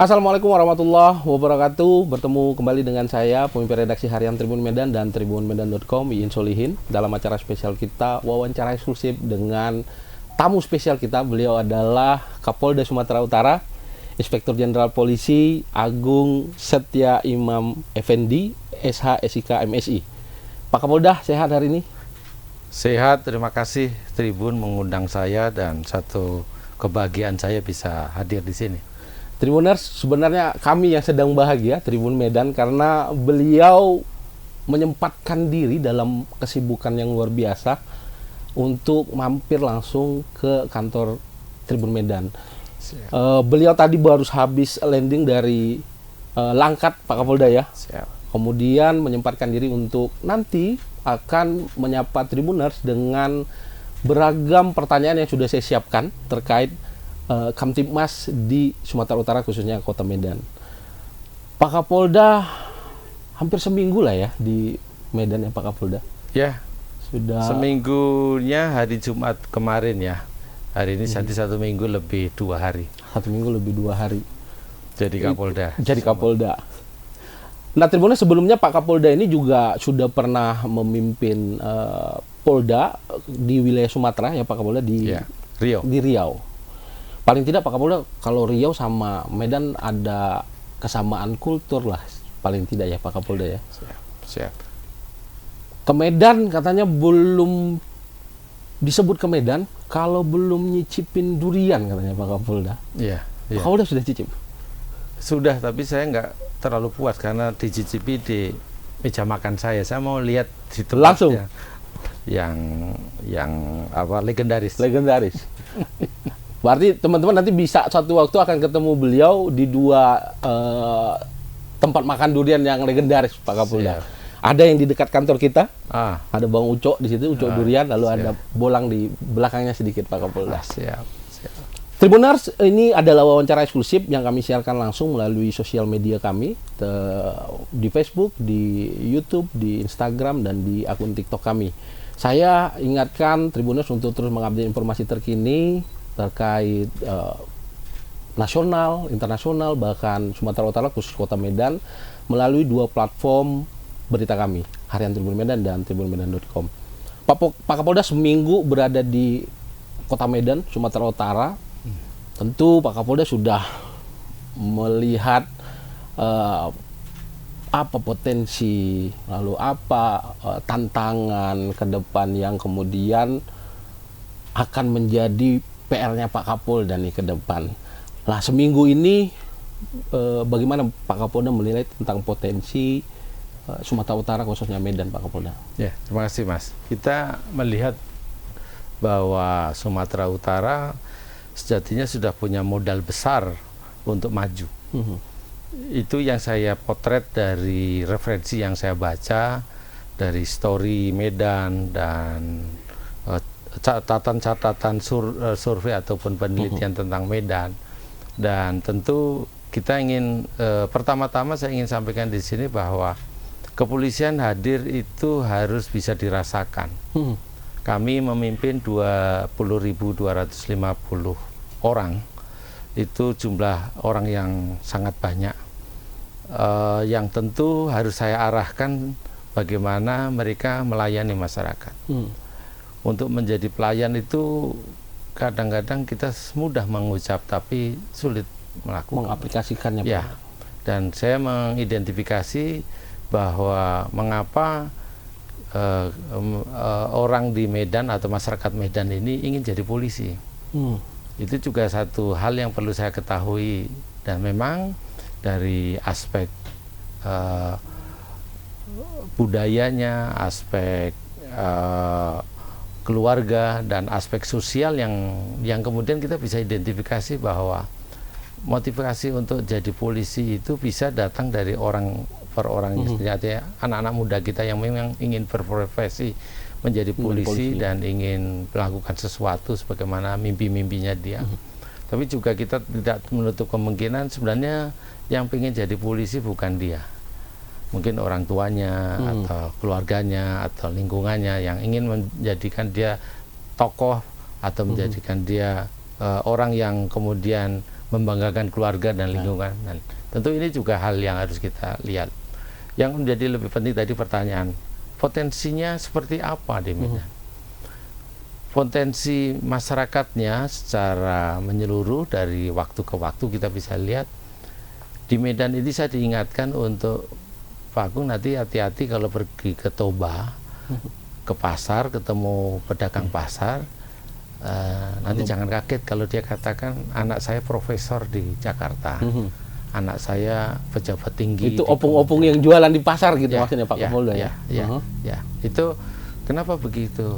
Assalamualaikum warahmatullahi wabarakatuh. Bertemu kembali dengan saya, pemimpin redaksi harian Tribun Medan dan tribunmedan.com, Iin Solihin, dalam acara spesial kita, wawancara eksklusif dengan tamu spesial kita. Beliau adalah Kapolda Sumatera Utara, Inspektur Jenderal Polisi Agung Setia Imam Effendi, SH SIK MSI. Pak Kapolda, sehat hari ini? Sehat, terima kasih Tribun mengundang saya dan satu kebahagiaan saya bisa hadir di sini. Tribuners, sebenarnya kami yang sedang bahagia, Tribun Medan, karena beliau menyempatkan diri dalam kesibukan yang luar biasa untuk mampir langsung ke kantor Tribun Medan. Beliau tadi baru habis landing dari Langkat, Pak Kapolda ya. Siap. Kemudian menyempatkan diri untuk nanti akan menyapa Tribuners dengan beragam pertanyaan yang sudah saya siapkan terkait Kamtibmas di Sumatera Utara, khususnya Kota Medan. Pak Kapolda hampir seminggu lah ya di Medan ya Pak Kapolda. Ya, sudah seminggunya hari Jumat kemarin ya. Hari ini satu minggu lebih 2 hari. 1 minggu lebih 2 hari. Jadi Kapolda. Jadi Kapolda. Nah, Tribunnya sebelumnya Pak Kapolda ini juga sudah pernah memimpin Polda di wilayah Sumatera ya Pak Kapolda di Riau. Di Riau. Paling tidak Pak Kapolda, kalau Riau sama Medan ada kesamaan kultur lah, paling tidak ya Pak Kapolda ya. Siap. Ke Medan katanya belum disebut ke Medan kalau belum nyicipin durian katanya Pak Kapolda. Iya. Pak Kapolda sudah cicip? Sudah, tapi saya nggak terlalu puas karena dicicipi di meja makan saya. Saya mau lihat di tempat langsung yang apa legendaris. Legendaris. Berarti teman-teman nanti bisa satu waktu akan ketemu beliau di 2 tempat makan durian yang legendaris Pak Kapolda. Siap. Ada yang di dekat kantor kita, ada Bang Ucok di situ, Ucok durian, lalu siap. ada Bolang di belakangnya sedikit Pak Kapolda. Siap. Tribuners, ini adalah wawancara eksklusif yang kami siarkan langsung melalui sosial media kami, di Facebook, di YouTube, di Instagram, dan di akun TikTok kami. Saya ingatkan Tribuners untuk terus mengupdate informasi terkini terkait nasional, internasional, bahkan Sumatera Utara, khusus Kota Medan, melalui 2 platform berita kami, Harian Tribun Medan dan tribunmedan.com. Pak Kapolda seminggu berada di Kota Medan, Sumatera Utara. Tentu Pak Kapolda sudah melihat apa potensi, lalu apa tantangan ke depan yang kemudian akan menjadi PR-nya Pak Kapolda nih ke depan. Nah, seminggu ini bagaimana Pak Kapolda menilai tentang potensi Sumatera Utara, khususnya Medan, Pak Kapolda? Ya, terima kasih Mas. Kita melihat bahwa Sumatera Utara sejatinya sudah punya modal besar untuk maju. Itu yang saya potret dari referensi yang saya baca, dari story Medan dan catatan survei ataupun penelitian tentang Medan. Dan tentu kita ingin pertama-tama saya ingin sampaikan di sini bahwa kepolisian hadir itu harus bisa dirasakan. Kami memimpin 20.250 orang, itu jumlah orang yang sangat banyak, yang tentu harus saya arahkan bagaimana mereka melayani masyarakat. Untuk menjadi pelayan itu kadang-kadang kita mudah mengucap tapi sulit melakukan, mengaplikasikannya. Ya, dan saya mengidentifikasi bahwa mengapa orang di Medan atau masyarakat Medan ini ingin jadi polisi. Itu juga satu hal yang perlu saya ketahui, dan memang dari aspek budayanya, aspek keluarga, dan aspek sosial yang kemudian kita bisa identifikasi bahwa motivasi untuk jadi polisi itu bisa datang dari orang per orang. Artinya anak-anak muda kita yang memang ingin berprofesi menjadi polisi dan ingin melakukan sesuatu sebagaimana mimpi-mimpinya dia. Tapi juga kita tidak menutup kemungkinan sebenarnya yang ingin jadi polisi bukan dia, mungkin orang tuanya atau keluarganya atau lingkungannya yang ingin menjadikan dia tokoh atau menjadikan dia orang yang kemudian membanggakan keluarga dan lingkungan. Dan tentu ini juga hal yang harus kita lihat. Yang menjadi lebih penting tadi pertanyaan, potensinya seperti apa di Medan? Potensi masyarakatnya secara menyeluruh dari waktu ke waktu kita bisa lihat. Di Medan ini saya diingatkan untuk Pak Agung nanti hati-hati kalau pergi ke Toba, ke pasar, ketemu pedagang pasar, nanti jangan kaget kalau dia katakan anak saya profesor di Jakarta, anak saya pejabat tinggi. Itu opung-opung yang jualan di pasar gitu maksudnya Pak Kapolda ya? Ya, itu kenapa begitu?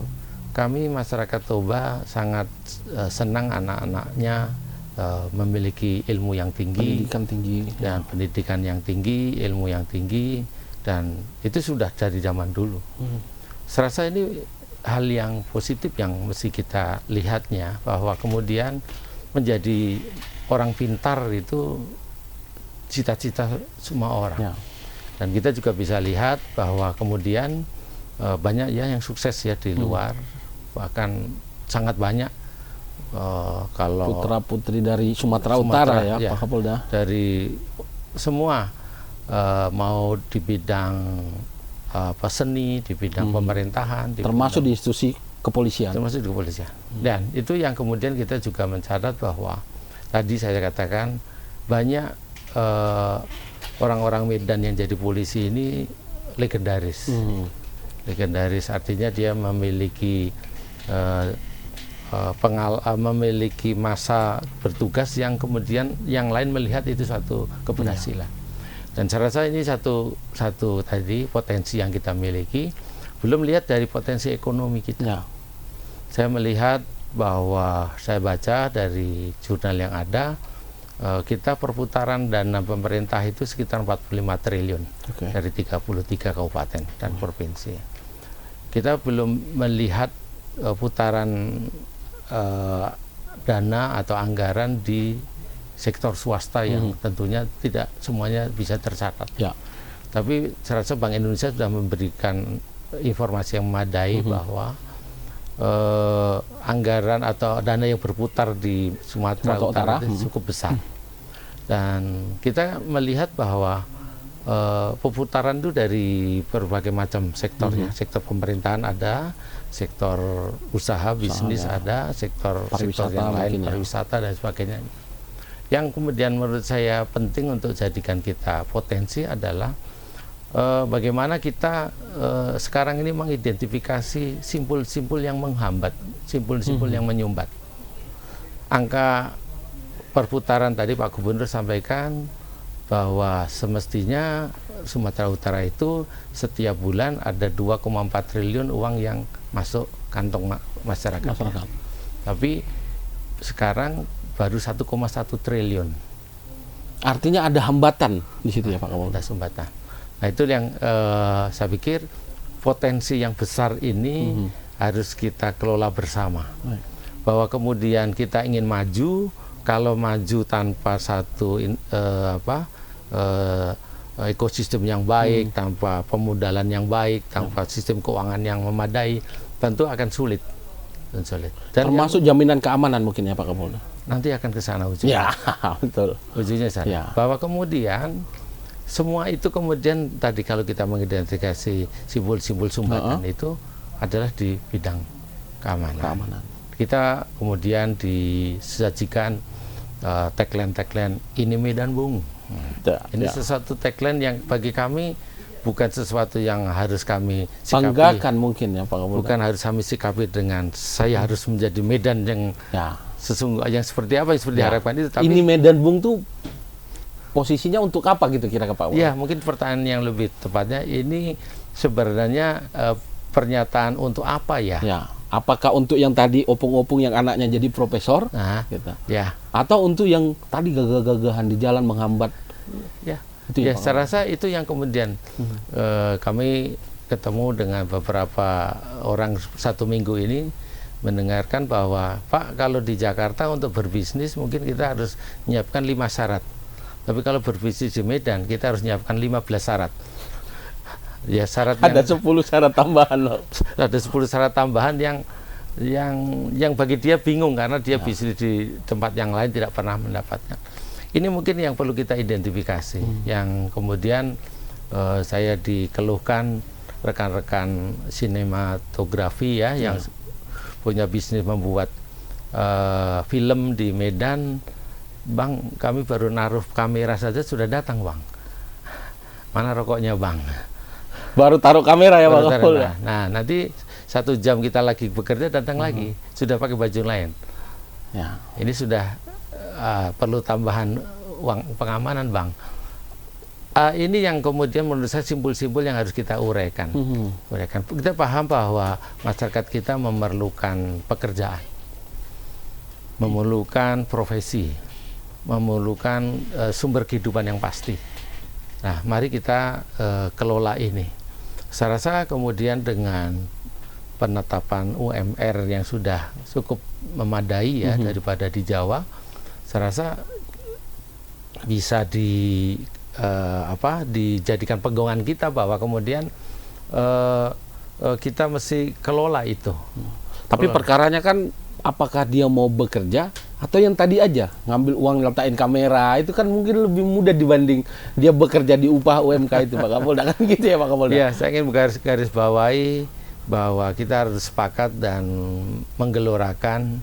Kami masyarakat Toba sangat senang anak-anaknya memiliki ilmu yang tinggi, pendidikan yang tinggi, ilmu yang tinggi, dan itu sudah dari zaman dulu. Saya rasa ini hal yang positif yang mesti kita lihatnya, bahwa kemudian menjadi orang pintar itu cita-cita semua orang. Dan kita juga bisa lihat bahwa kemudian banyak ya yang sukses ya di luar, bahkan sangat banyak. Kalau putra-putri dari Sumatera Utara ya Pak Kapolda, dari semua mau di bidang seni, di bidang pemerintahan, termasuk di institusi kepolisian. Dan itu yang kemudian kita juga mencatat bahwa tadi saya katakan banyak orang-orang Medan yang jadi polisi ini legendaris. Legendaris artinya dia memiliki memiliki masa bertugas yang kemudian yang lain melihat itu suatu keberhasilan. Dan saya rasa ini satu tadi potensi yang kita miliki. Belum lihat dari potensi ekonomi kita. Saya melihat bahwa saya baca dari jurnal yang ada, kita perputaran dana pemerintah itu sekitar 45 triliun dari 33 kabupaten dan provinsi. Kita belum melihat putaran dana atau anggaran di sektor swasta yang tentunya tidak semuanya bisa tercatat. Tapi saya rasa Bank Indonesia sudah memberikan informasi yang memadai bahwa anggaran atau dana yang berputar di Sumatera Utara itu cukup besar. Dan kita melihat bahwa pemutaran itu dari berbagai macam sektor ya, sektor pemerintahan ada, sektor usaha bisnis ada, sektor yang lain pariwisata dan sebagainya. Yang kemudian menurut saya penting untuk jadikan kita potensi adalah bagaimana kita sekarang ini mengidentifikasi simpul-simpul yang menghambat, simpul-simpul yang menyumbat. Angka perputaran tadi Pak Gubernur sampaikan bahwa semestinya Sumatera Utara itu setiap bulan ada 2,4 triliun uang yang masuk kantong masyarakat. Tapi sekarang baru 1,1 triliun. Artinya ada hambatan di situ ya Pak Kapolda. Ada hambatan. Nah itu yang saya pikir potensi yang besar ini harus kita kelola bersama. Bahwa kemudian kita ingin maju, kalau maju tanpa satu ekosistem yang baik, tanpa pemodalan yang baik, tanpa sistem keuangan yang memadai, tentu akan sulit. Dan termasuk jaminan keamanan mungkin ya Pak Kapolda. Nanti akan ke sana ujungnya. Betul. Ujungnya sana. Bahwa kemudian semua itu kemudian tadi kalau kita mengidentifikasi simbol-simbol sumbatan itu adalah di bidang keamanan. Kita kemudian disajikan tagline ini Medan Bung. Ini sesuatu tagline yang bagi kami bukan sesuatu yang harus kami sikapi, banggakan mungkin ya Pak Kapolda. Bukan harus kami sikapi dengan saya harus menjadi Medan yang sesungguhnya yang seperti apa yang seperti diharapkan itu. Tapi ini Medan Bung tuh posisinya untuk apa gitu kira-kira Pak? Ya mungkin pertanyaan yang lebih tepatnya ini sebenarnya pernyataan untuk apa ya? Apakah untuk yang tadi opung-opung yang anaknya jadi profesor, gitu. Atau untuk yang tadi gagah-gagahan di jalan menghambat? Saya rasa itu yang kemudian kami ketemu dengan beberapa orang satu minggu ini mendengarkan bahwa Pak kalau di Jakarta untuk berbisnis mungkin kita harus menyiapkan 5 syarat. Tapi kalau berbisnis di Medan kita harus menyiapkan 15 syarat. Ya syaratnya ada 10 syarat tambahan loh. Ada 10 syarat tambahan yang yang bagi dia bingung karena dia bisnis di tempat yang lain tidak pernah mendapatkan. Ini mungkin yang perlu kita identifikasi, yang kemudian saya dikeluhkan rekan-rekan sinematografi ya, yang punya bisnis membuat film di Medan. Bang, kami baru naruh kamera saja sudah datang, Bang. Mana rokoknya, Bang? Baru taruh kamera ya, Pak Kapolda. Nah, nanti 1 jam kita lagi bekerja datang lagi, sudah pakai baju lain. Ya. Ini sudah perlu tambahan uang pengamanan, Bang. Ini yang kemudian menurut saya simpul-simpul yang harus kita uraikan. Kita paham bahwa masyarakat kita memerlukan pekerjaan, memerlukan profesi, memerlukan sumber kehidupan yang pasti. Nah, mari kita kelola ini. Saya rasa kemudian dengan penetapan UMR yang sudah cukup memadai ya daripada di Jawa, saya rasa bisa dijadikan pegangan kita bahwa kemudian kita mesti kelola itu. Tapi perkaranya kan apakah dia mau bekerja atau yang tadi aja ngambil uang letakkan kamera, itu kan mungkin lebih mudah dibanding dia bekerja di upah UMK itu, Pak Kapolda, kan gitu ya Pak Kapolda? Iya, saya ingin garis bawahi bahwa kita harus sepakat dan menggelorakan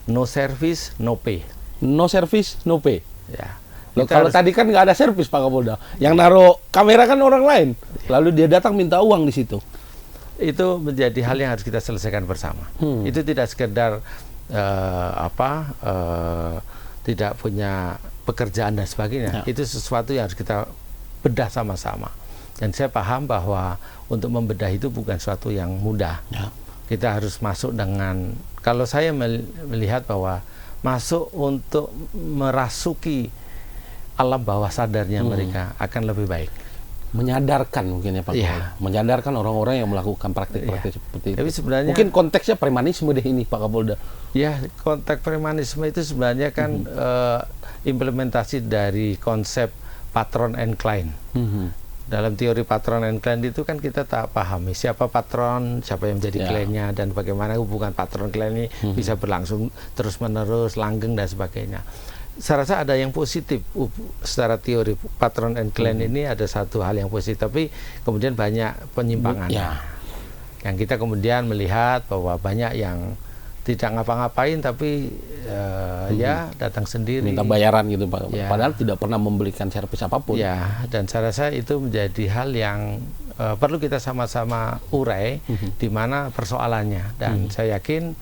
no service no pay. No service no pay. Ya. Loh, kalau tadi kan nggak ada servis Pak Kapolda, yang naruh kamera kan orang lain, lalu dia datang minta uang di situ. Itu menjadi hal yang harus kita selesaikan bersama. Itu tidak sekedar tidak punya pekerjaan dan sebagainya. Itu sesuatu yang harus kita bedah sama-sama. Dan saya paham bahwa untuk membedah itu bukan sesuatu yang mudah. Kita harus masuk dengan, kalau saya melihat bahwa masuk untuk merasuki alam bawah sadarnya mereka akan lebih baik. Menyadarkan mungkin ya Pak Kapolda. Menyadarkan orang-orang yang melakukan praktik-praktik seperti itu. Tapi sebenarnya mungkin konteksnya premanisme deh ini Pak Kapolda. Ya, konteks premanisme itu sebenarnya kan implementasi dari konsep patron and client. Dalam teori patron and client itu kan kita tak pahami siapa patron, siapa yang menjadi kliennya, dan bagaimana hubungan patron klien ini bisa berlangsung terus-menerus, langgeng dan sebagainya. Saya rasa ada yang positif secara teori patron and client ini, ada satu hal yang positif, tapi kemudian banyak penyimpangan. Yang kita kemudian melihat bahwa banyak yang tidak ngapa-ngapain tapi ya datang sendiri. Minta bayaran gitu Pak. Padahal tidak pernah memberikan servis apapun. Ya, dan saya rasa itu menjadi hal yang perlu kita sama-sama urai di mana persoalannya. Dan saya yakin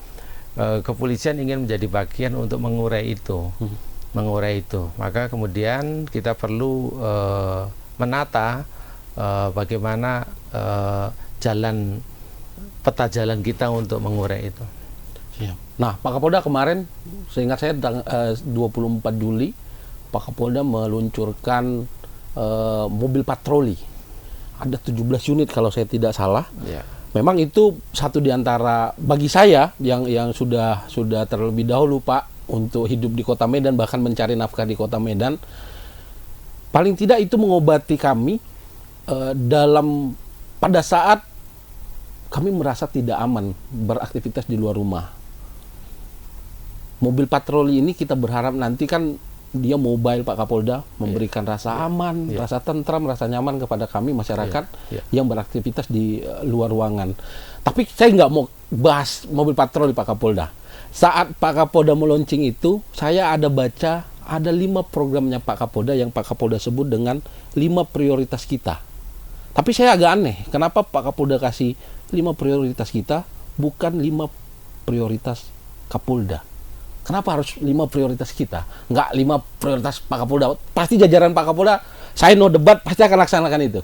kepolisian ingin menjadi bagian untuk mengurai itu. Maka kemudian kita perlu menata bagaimana peta jalan kita untuk mengurai itu. Nah, Pak Kapolda kemarin, seingat saya 24 Juli, Pak Kapolda meluncurkan mobil patroli. Ada 17 unit kalau saya tidak salah. Memang itu satu di antara, bagi saya yang sudah terlebih dahulu Pak untuk hidup di Kota Medan, bahkan mencari nafkah di Kota Medan, paling tidak itu mengobati kami pada saat kami merasa tidak aman beraktivitas di luar rumah. Mobil patroli ini kita berharap nanti kan dia mobile Pak Kapolda, memberikan rasa aman, rasa tentram, rasa nyaman kepada kami masyarakat yang beraktivitas di luar ruangan. Tapi saya nggak mau bahas mobil patroli Pak Kapolda. Saat Pak Kapolda meluncing itu, saya ada baca ada 5 programnya Pak Kapolda yang Pak Kapolda sebut dengan 5 prioritas kita. Tapi saya agak aneh, kenapa Pak Kapolda kasih 5 prioritas kita, bukan 5 prioritas Kapolda? Kenapa harus 5 prioritas kita? Enggak 5 prioritas Pak Kapolda. Pasti jajaran Pak Kapolda, saya no debat, pasti akan laksanakan itu.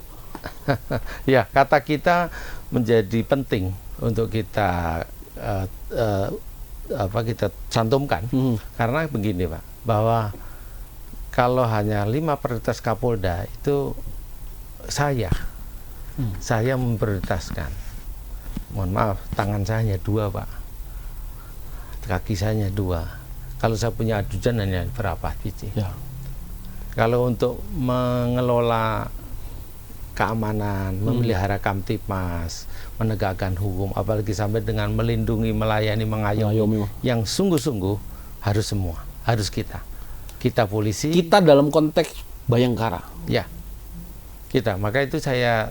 Ya, kata kita menjadi penting untuk kita kita cantumkan. Karena begini Pak, bahwa kalau hanya 5 prioritas Kapolda itu saya memprioritaskan. Mohon maaf, tangan saya hanya 2 Pak, kaki saya hanya 2. Kalau saya punya ajudan hanya berapa biji. Kalau untuk mengelola keamanan, memelihara Kamtipmas, menegakkan hukum, apalagi sampai dengan melindungi, melayani, mengayomi, yang sungguh-sungguh harus semua, harus kita polisi. Kita dalam konteks Bayangkara. Ya, kita. Maka itu saya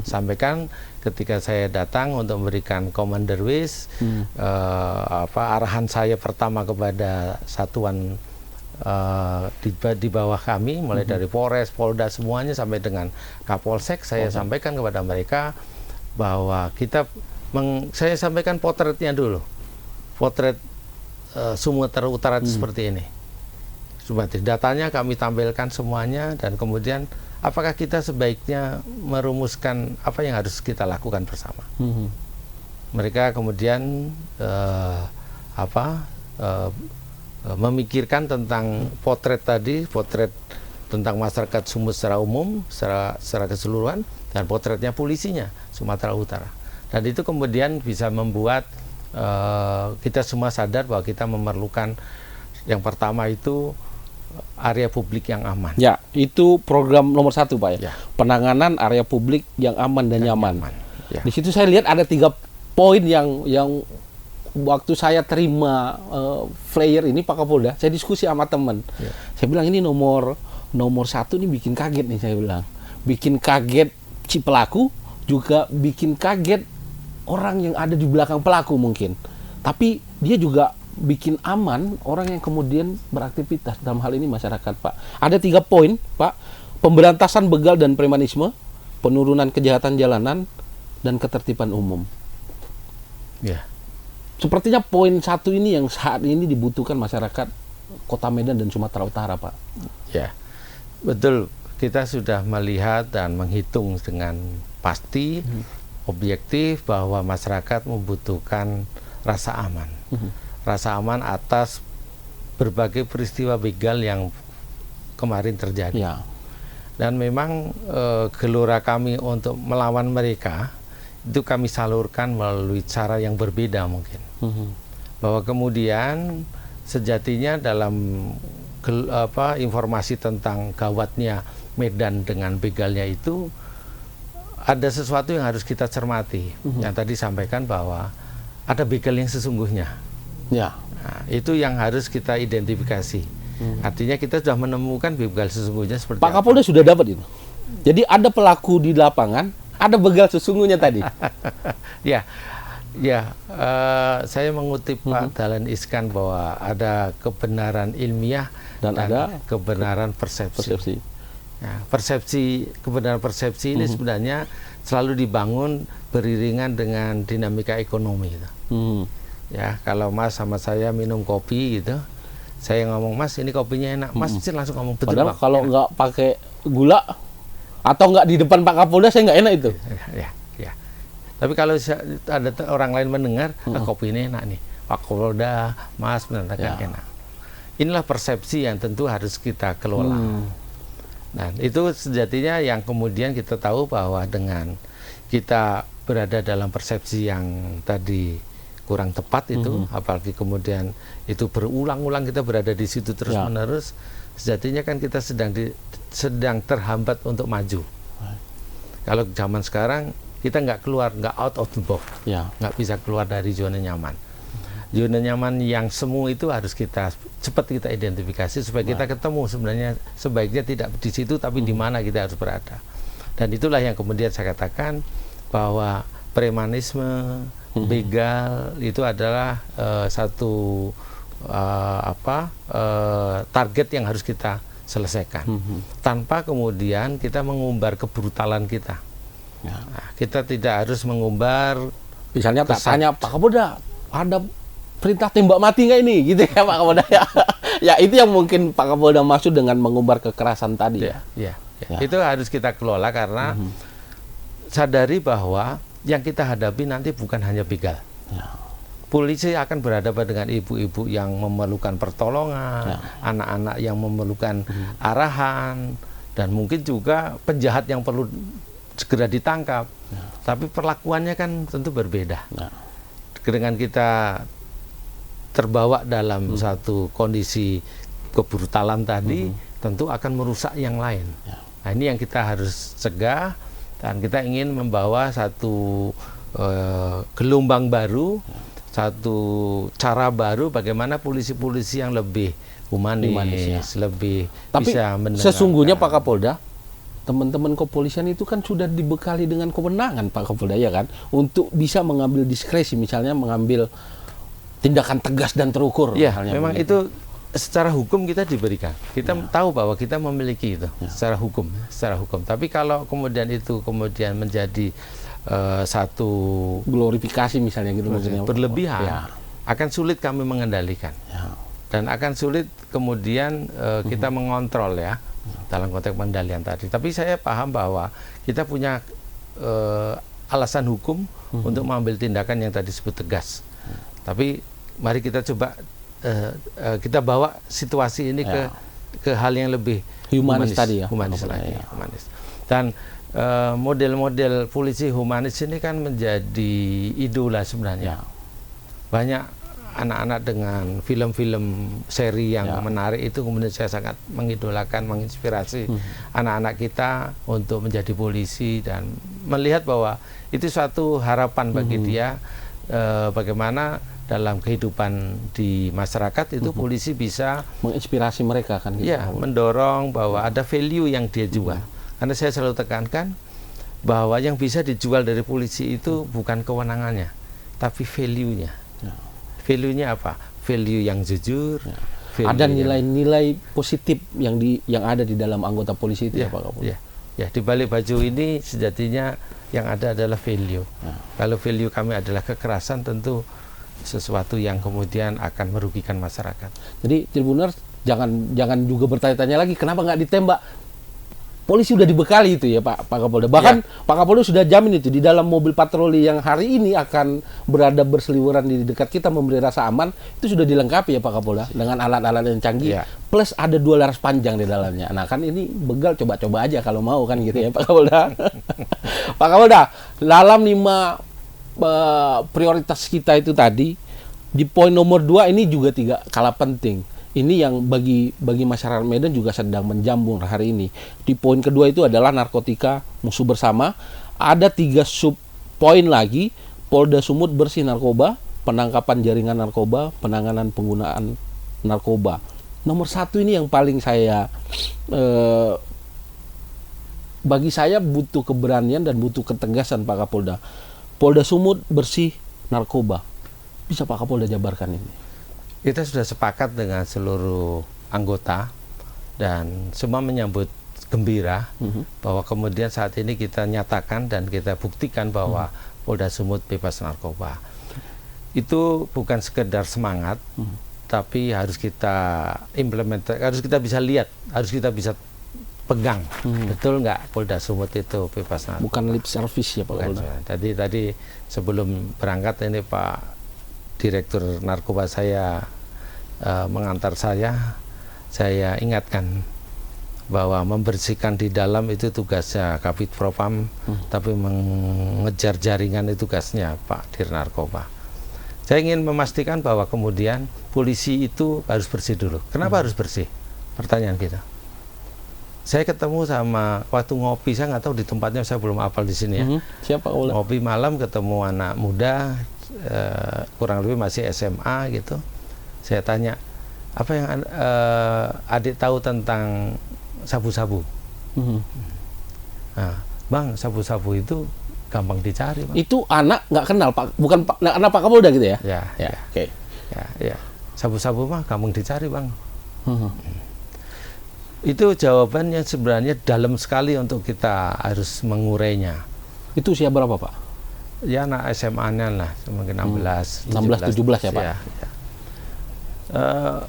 sampaikan ketika saya datang untuk memberikan Commander Wish, arahan saya pertama kepada satuan di bawah kami, mulai dari Polres, Polda, semuanya sampai dengan Kapolsek, saya sampaikan kepada mereka bahwa saya sampaikan potretnya dulu, potret Sumatera Utara itu seperti ini. Datanya kami tampilkan semuanya, dan kemudian apakah kita sebaiknya merumuskan apa yang harus kita lakukan bersama. Mereka kemudian memikirkan tentang potret tadi, potret tentang masyarakat Sumut secara umum, secara keseluruhan, dan potretnya polisinya Sumatera Utara. Dan itu kemudian bisa membuat kita semua sadar bahwa kita memerlukan yang pertama itu area publik yang aman. Ya, itu program nomor 1, Pak ya. Penanganan area publik yang aman dan nyaman. Ya. Di situ saya lihat ada 3 poin yang waktu saya terima flyer ini Pak Kapolda, saya diskusi sama teman. Ya. Saya bilang ini nomor 1 ini bikin kaget nih, saya bilang. Bikin kaget si pelaku, juga bikin kaget orang yang ada di belakang pelaku mungkin. Tapi dia juga bikin aman orang yang kemudian beraktivitas, dalam hal ini masyarakat, Pak. Ada 3 poin, Pak. Pemberantasan begal dan premanisme, penurunan kejahatan jalanan, dan ketertiban umum. Ya. Sepertinya poin 1 ini yang saat ini dibutuhkan masyarakat Kota Medan dan Sumatera Utara, Pak. Ya, betul. Kita sudah melihat dan menghitung dengan pasti, objektif, bahwa masyarakat membutuhkan rasa aman. Rasa aman atas berbagai peristiwa begal yang kemarin terjadi. Ya. Dan memang gelora kami untuk melawan mereka itu kami salurkan melalui cara yang berbeda mungkin. Bahwa kemudian sejatinya dalam informasi tentang gawatnya Medan dengan begalnya itu ada sesuatu yang harus kita cermati. Yang tadi sampaikan bahwa ada begal yang sesungguhnya. Ya. Nah, itu yang harus kita identifikasi. Artinya kita sudah menemukan begal sesungguhnya seperti Pak Kapolda sudah dapat itu. Jadi ada pelaku di lapangan, ada begal sesungguhnya tadi. Saya mengutip Pak Dahlan Iskan bahwa ada kebenaran ilmiah dan ada kebenaran persepsi. Ya, kebenaran persepsi ini sebenarnya selalu dibangun beriringan dengan dinamika ekonomi. Gitu. Ya, kalau Mas sama saya minum kopi gitu, saya ngomong, Mas ini kopinya enak, Mas langsung ngomong betul. Padahal kalau nggak pakai gula atau nggak di depan Pak Kapolda, saya nggak enak itu. Ya. Tapi kalau ada orang lain mendengar, kopi ini enak nih, Pak Kapolda, Mas menyatakan enak. Inilah persepsi yang tentu harus kita kelola. Nah, itu sejatinya yang kemudian kita tahu bahwa dengan kita berada dalam persepsi yang tadi kurang tepat itu, apalagi kemudian itu berulang-ulang kita berada di situ terus-menerus, sejatinya kan kita sedang terhambat untuk maju. Kalau zaman sekarang kita nggak out of the box, nggak bisa keluar dari zona nyaman. Zona nyaman yang semu itu harus cepat kita identifikasi supaya kita ketemu sebenarnya sebaiknya tidak di situ tapi di mana kita harus berada. Dan itulah yang kemudian saya katakan bahwa premanisme, begal itu adalah satu target yang harus kita selesaikan tanpa kemudian kita mengumbar kebrutalan kita. Nah, kita tidak harus mengumbar, misalnya tanya Pak Kapolda, ada perintah tembak mati nggak ini, gitu ya Pak Kapolda. Ya itu yang mungkin Pak Kapolda maksud dengan mengumbar kekerasan tadi. Ya. Itu harus kita kelola karena sadari bahwa yang kita hadapi nanti bukan hanya begal. Polisi akan berhadapan dengan ibu-ibu yang memerlukan pertolongan, anak-anak yang memerlukan arahan, dan mungkin juga penjahat yang perlu segera ditangkap. Tapi perlakuannya kan tentu berbeda. Dengan kita terbawa dalam satu kondisi kebrutalan tadi, tentu akan merusak yang lain. Nah, ini yang kita harus cegah, Dan kita ingin membawa satu gelombang baru, satu cara baru bagaimana polisi-polisi yang lebih humanis ya. Lebih tapi bisa mendengarkan. Sesungguhnya Pak Kapolda, teman-teman kepolisian itu kan sudah dibekali dengan kewenangan Pak Kapolda ya kan, untuk bisa mengambil diskresi, misalnya mengambil tindakan tegas dan terukur. Ya, memang begitu. Itu secara hukum kita diberikan. Kita tahu bahwa kita memiliki itu secara hukum. Tapi kalau kemudian itu menjadi satu glorifikasi misalnya gitu, maksudnya berlebihan, akan sulit kami mengendalikan. Dan akan sulit kemudian kita mengontrol ya dalam konteks pengendalian tadi. Tapi saya paham bahwa kita punya alasan hukum untuk mengambil tindakan yang tadi disebut tegas. Tapi mari kita coba kita bawa situasi ini ke hal yang lebih humanis tadi ya. Humanis lagi. Humanis. Dan model-model polisi humanis ini kan menjadi idola sebenarnya. Banyak anak-anak dengan film-film seri yang menarik itu kemudian saya sangat mengidolakan, menginspirasi anak-anak kita untuk menjadi polisi dan melihat bahwa itu suatu harapan bagi dia, bagaimana dalam kehidupan di masyarakat itu polisi bisa menginspirasi mereka kan gitu. Ya, mendorong bahwa ada value yang dia jual. Karena saya selalu tekankan bahwa yang bisa dijual dari polisi itu bukan kewenangannya, tapi value-nya. Value-nya apa? Value yang jujur. Ada nilai-nilai positif yang ada di dalam anggota polisi itu ya Pak Kapolda. Ya, di balik baju ini sejatinya yang ada adalah value. Kalau value kami adalah kekerasan, tentu sesuatu yang kemudian akan merugikan masyarakat. Jadi Tribuners jangan juga bertanya-tanya lagi kenapa nggak ditembak. Polisi sudah dibekali itu ya Pak Kapolda. Bahkan Pak Kapolda sudah jamin itu di dalam mobil patroli yang hari ini akan berada berseliweran di dekat kita memberi rasa aman, itu sudah dilengkapi ya Pak Kapolda dengan alat-alat yang canggih. Plus ada 2 laras panjang di dalamnya. Nah kan ini begal, coba-coba aja kalau mau kan gitu ya Pak Kapolda. Pak Kapolda, dalam 5 prioritas kita itu tadi, di poin nomor 2 ini juga tidak kalah penting. Ini yang bagi masyarakat Medan juga sedang menjambung hari ini. Di poin kedua itu adalah narkotika musuh bersama. Ada 3 sub poin lagi. Polda Sumut bersih narkoba, penangkapan jaringan narkoba, penanganan penggunaan narkoba. Nomor 1 ini yang paling bagi saya butuh keberanian dan butuh ketegasan Pak Kapolda. Polda Sumut bersih narkoba. Bisa Pak Kapolda jabarkan ini? Kita sudah sepakat dengan seluruh anggota dan semua menyambut gembira bahwa kemudian saat ini kita nyatakan dan kita buktikan bahwa Polda Sumut bebas narkoba. Itu bukan sekedar semangat, tapi harus kita implementasi, harus kita bisa lihat, harus kita bisa pegang. Betul nggak Polda Sumut itu bebas narkoba? Bukan lip service ya Pak Polda. Tadi sebelum berangkat ini Pak Direktur Narkoba saya mengantar saya ingatkan bahwa membersihkan di dalam itu tugasnya Kabid Propam, tapi mengejar jaringan itu tugasnya Pak Dir Narkoba. Saya ingin memastikan bahwa kemudian polisi itu harus bersih dulu. Kenapa harus bersih? Pertanyaan kita. Saya ketemu sama waktu ngopi, saya nggak tahu di tempatnya, saya belum hafal di sini ya. Siapa ngopi malam ketemu anak muda. Kurang lebih masih SMA gitu. Saya tanya, apa yang adik tahu tentang sabu-sabu? Nah, Bang, sabu-sabu itu gampang dicari, Bang. Itu anak nggak kenal Pak, bukan anak Pak Kapolda gitu ya? Ya. Oke. Ya. Sabu-sabu mah gampang dicari, Bang. Itu jawaban yang sebenarnya dalam sekali untuk kita harus mengurainya. Itu usia berapa Pak? Ya anak SMA-nya lah, mungkin 16-17 ya Pak? Ya.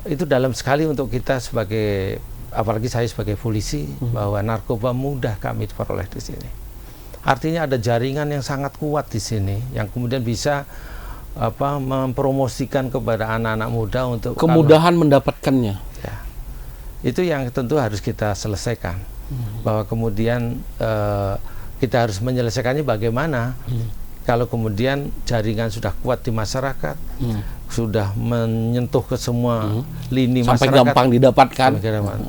Itu dalam sekali untuk kita sebagai, apalagi saya sebagai polisi, bahwa narkoba mudah kami peroleh di sini. Artinya ada jaringan yang sangat kuat di sini, yang kemudian bisa mempromosikan kepada anak-anak muda untuk kemudahan mendapatkannya. Ya. Itu yang tentu harus kita selesaikan, bahwa kemudian kita harus menyelesaikannya bagaimana. Kalau kemudian jaringan sudah kuat di masyarakat, sudah menyentuh ke semua lini sampai masyarakat, gampang didapatkan.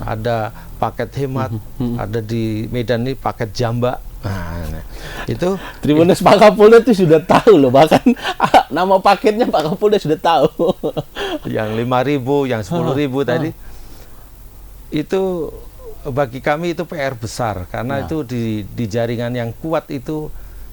Ada paket hemat, ada di Medan ini paket jamba, Nah, itu Tribuners Pak Kapolda itu sudah tahu loh, bahkan nama paketnya Pak Kapolda sudah tahu. yang 5.000, yang 10.000 tadi, itu bagi kami itu PR besar karena itu di jaringan yang kuat itu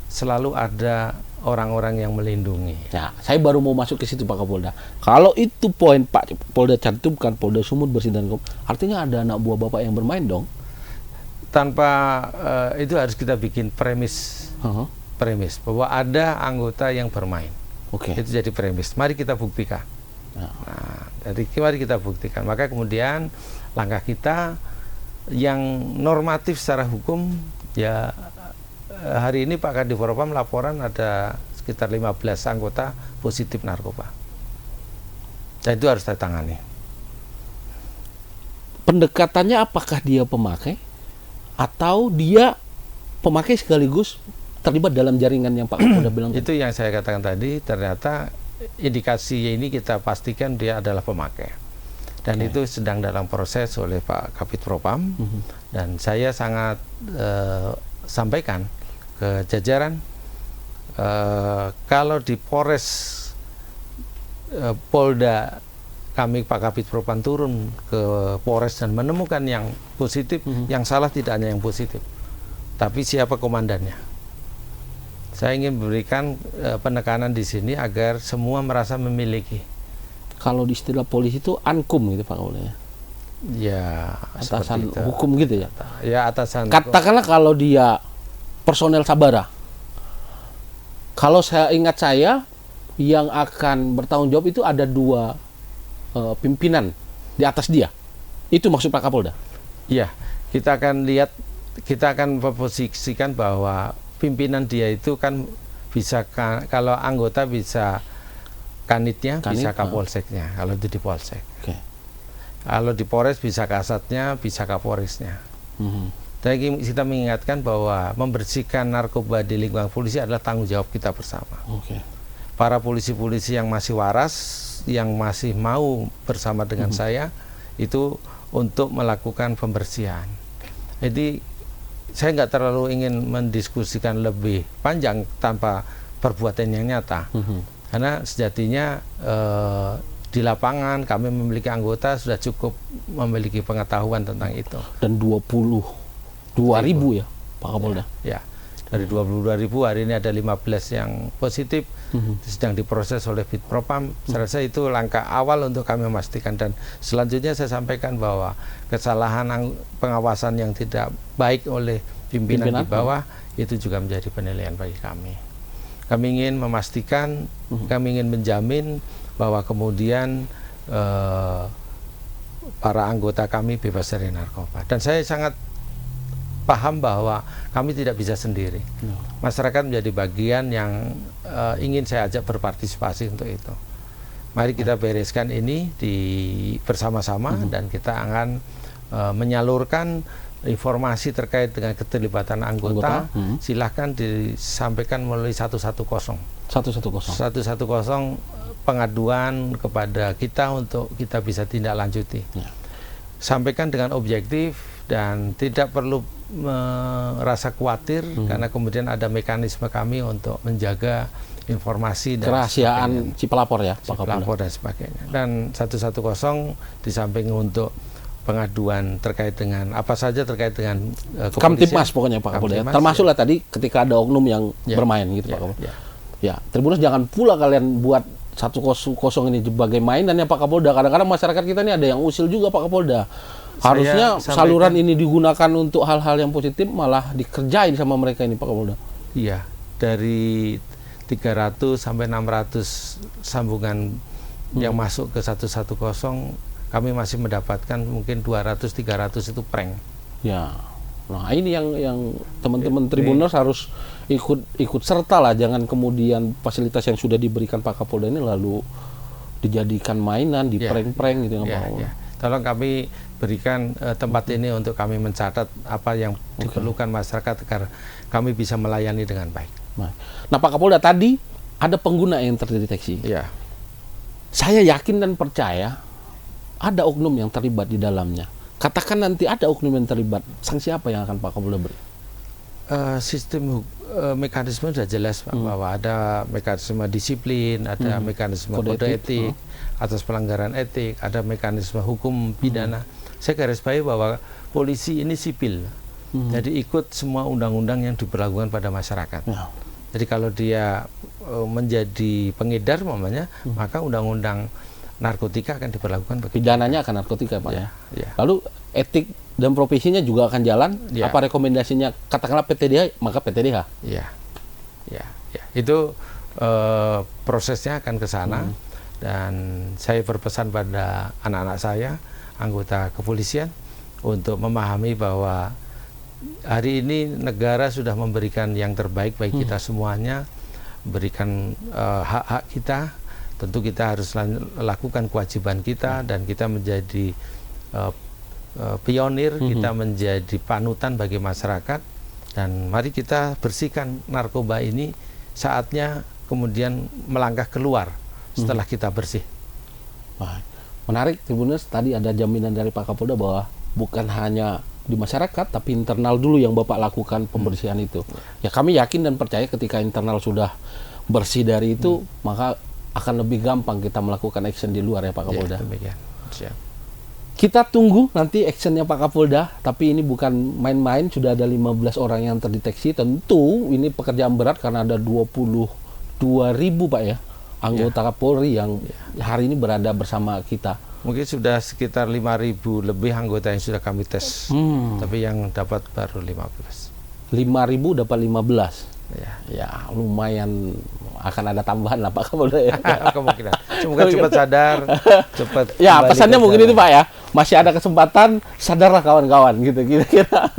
selalu ada orang-orang yang melindungi. Nah, saya baru mau masuk ke situ Pak Kapolda. Kalau itu poin Pak Polda cantumkan, Polda Sumut bersih dan hukum, artinya ada anak buah Bapak yang bermain dong. Tanpa itu harus kita bikin premis bahwa ada anggota yang bermain. Oke. Itu jadi premis. Mari kita buktikan. Nah, jadi mari kita buktikan. Maka kemudian langkah kita yang normatif secara hukum, ya hari ini Pak Kadif Propam laporan ada sekitar 15 anggota positif narkoba. Dan itu harus ditangani. Pendekatannya apakah dia pemakai atau dia pemakai sekaligus terlibat dalam jaringan yang Pak Kapolda bilang? Itu yang saya katakan tadi, ternyata indikasi ini kita pastikan dia adalah pemakai. Dan itu sedang dalam proses oleh Pak Kabid Propam. Dan saya sangat sampaikan ke jajaran, kalau di Polres Polda kami Pak Kabid Propam turun ke Polres dan menemukan yang positif, yang salah tidak hanya yang positif, tapi siapa komandannya. Saya ingin memberikan penekanan di sini agar semua merasa memiliki. Kalau di istilah polisi itu ankum gitu Pak Kapolda ya? Ya, atasan hukum gitu ya? Ya, atasan. Katakanlah kalau dia personel Sabara, kalau saya ingat saya, yang akan bertanggung jawab itu ada 2 pimpinan di atas dia. Itu maksud Pak Kapolda? Iya, kita akan lihat, kita akan memposisikan bahwa pimpinan dia itu kan bisa, kalau anggota bisa kanitnya, bisa kapolseknya, kalau itu di polsek. Kalau di Polres bisa kasatnya, bisa kapolresnya. Jadi kita mengingatkan bahwa membersihkan narkoba di lingkungan polisi adalah tanggung jawab kita bersama. Para polisi-polisi yang masih waras, yang masih mau bersama dengan saya, itu untuk melakukan pembersihan. Jadi saya nggak terlalu ingin mendiskusikan lebih panjang tanpa perbuatan yang nyata. Karena sejatinya di lapangan kami memiliki anggota sudah cukup memiliki pengetahuan tentang itu. Dan 22.000 ya Pak Kapolda? Ya, dari 22.000 hari ini ada 15 yang positif, sedang diproses oleh Bitpropam. Saya rasa itu langkah awal untuk kami memastikan, dan selanjutnya saya sampaikan bahwa kesalahan pengawasan yang tidak baik oleh pimpinan di bawah itu juga menjadi penilaian bagi kami. Kami ingin memastikan, kami ingin menjamin bahwa kemudian para anggota kami bebas dari narkoba. Dan saya sangat paham bahwa kami tidak bisa sendiri. Masyarakat menjadi bagian yang ingin saya ajak berpartisipasi untuk itu. Mari kita bereskan ini bersama-sama, dan kita akan menyalurkan informasi terkait dengan keterlibatan anggota. Silahkan disampaikan melalui 110. 110 pengaduan kepada kita untuk kita bisa tindak lanjuti. Sampaikan dengan objektif dan tidak perlu merasa khawatir, karena kemudian ada mekanisme kami untuk menjaga informasi dan kerahasiaan si pelapor ya, Pak pelapor dan sebagainya. Dan 110 di samping untuk pengaduan terkait dengan apa saja terkait dengan Kamtibmas pokoknya Pak Kapolda. Termasuklah tadi ketika ada oknum yang bermain gitu Pak Kapolda. Ya, Tribuners jangan pula kalian buat 110 ini sebagai mainannya Pak Kapolda. Kadang-kadang masyarakat kita ini ada yang usil juga Pak Kapolda. Harusnya saluran ini digunakan untuk hal-hal yang positif, malah dikerjain sama mereka ini Pak Kapolda. Iya, dari 300 sampai 600 sambungan yang masuk ke 110, kami masih mendapatkan mungkin 200-300 itu prank. Ya, nah ini yang teman-teman Tribuners harus ikut serta lah, jangan kemudian fasilitas yang sudah diberikan Pak Kapolda ini lalu dijadikan mainan, di prank-prank gitu Pak Kapolda. Tolong kami berikan tempat ini untuk kami mencatat apa yang diperlukan masyarakat agar kami bisa melayani dengan baik. Nah Pak Kapolda, tadi ada pengguna yang terdeteksi. Iya. Saya yakin dan percaya ada oknum yang terlibat di dalamnya. Katakan nanti ada oknum yang terlibat, sanksi apa yang akan Pak Kapolda beri? mekanisme sudah jelas Pak, bahwa ada mekanisme disiplin, ada mekanisme kode etik atas pelanggaran etik, ada mekanisme hukum pidana. Saya garis bawahi bahwa polisi ini sipil, jadi ikut semua undang-undang yang diberlakukan pada masyarakat. Jadi kalau dia menjadi pengedar mamanya, maka undang-undang narkotika akan diberlakukan. Pidananya akan narkotika Pak ya. Lalu etik dan profesinya juga akan jalan. Apa rekomendasinya? Katakanlah PTDH, maka PTDH. Ya. Itu prosesnya akan ke sana. Dan saya berpesan pada anak-anak saya, anggota kepolisian, untuk memahami bahwa hari ini negara sudah memberikan yang terbaik bagi kita semuanya, berikan hak-hak kita. Tentu kita harus lakukan kewajiban kita, dan kita menjadi pionir, kita menjadi panutan bagi masyarakat, dan mari kita bersihkan narkoba ini. Saatnya kemudian melangkah keluar setelah kita bersih. Wah, menarik Tribuners, tadi ada jaminan dari Pak Kapolda bahwa bukan hanya di masyarakat tapi internal dulu yang Bapak lakukan pembersihan itu. Ya kami yakin dan percaya ketika internal sudah bersih dari itu, maka akan lebih gampang kita melakukan action di luar ya Pak Kapolda. Siap. Kita tunggu nanti actionnya Pak Kapolda, tapi ini bukan main-main, sudah ada 15 orang yang terdeteksi. Tentu ini pekerjaan berat karena ada 22.000 Pak ya, anggota Polri yang hari ini berada bersama kita. Mungkin sudah sekitar 5.000 lebih anggota yang sudah kami tes, tapi yang dapat baru 15. 5.000 dapat 15. Ya lumayan, akan ada tambahan lah Pak Kapolda ya. Kemungkinan. Semoga cepat sadar, cepat. Ya pesannya mungkin itu Pak ya. Masih ada kesempatan, sadarlah kawan-kawan gitu kira-kira.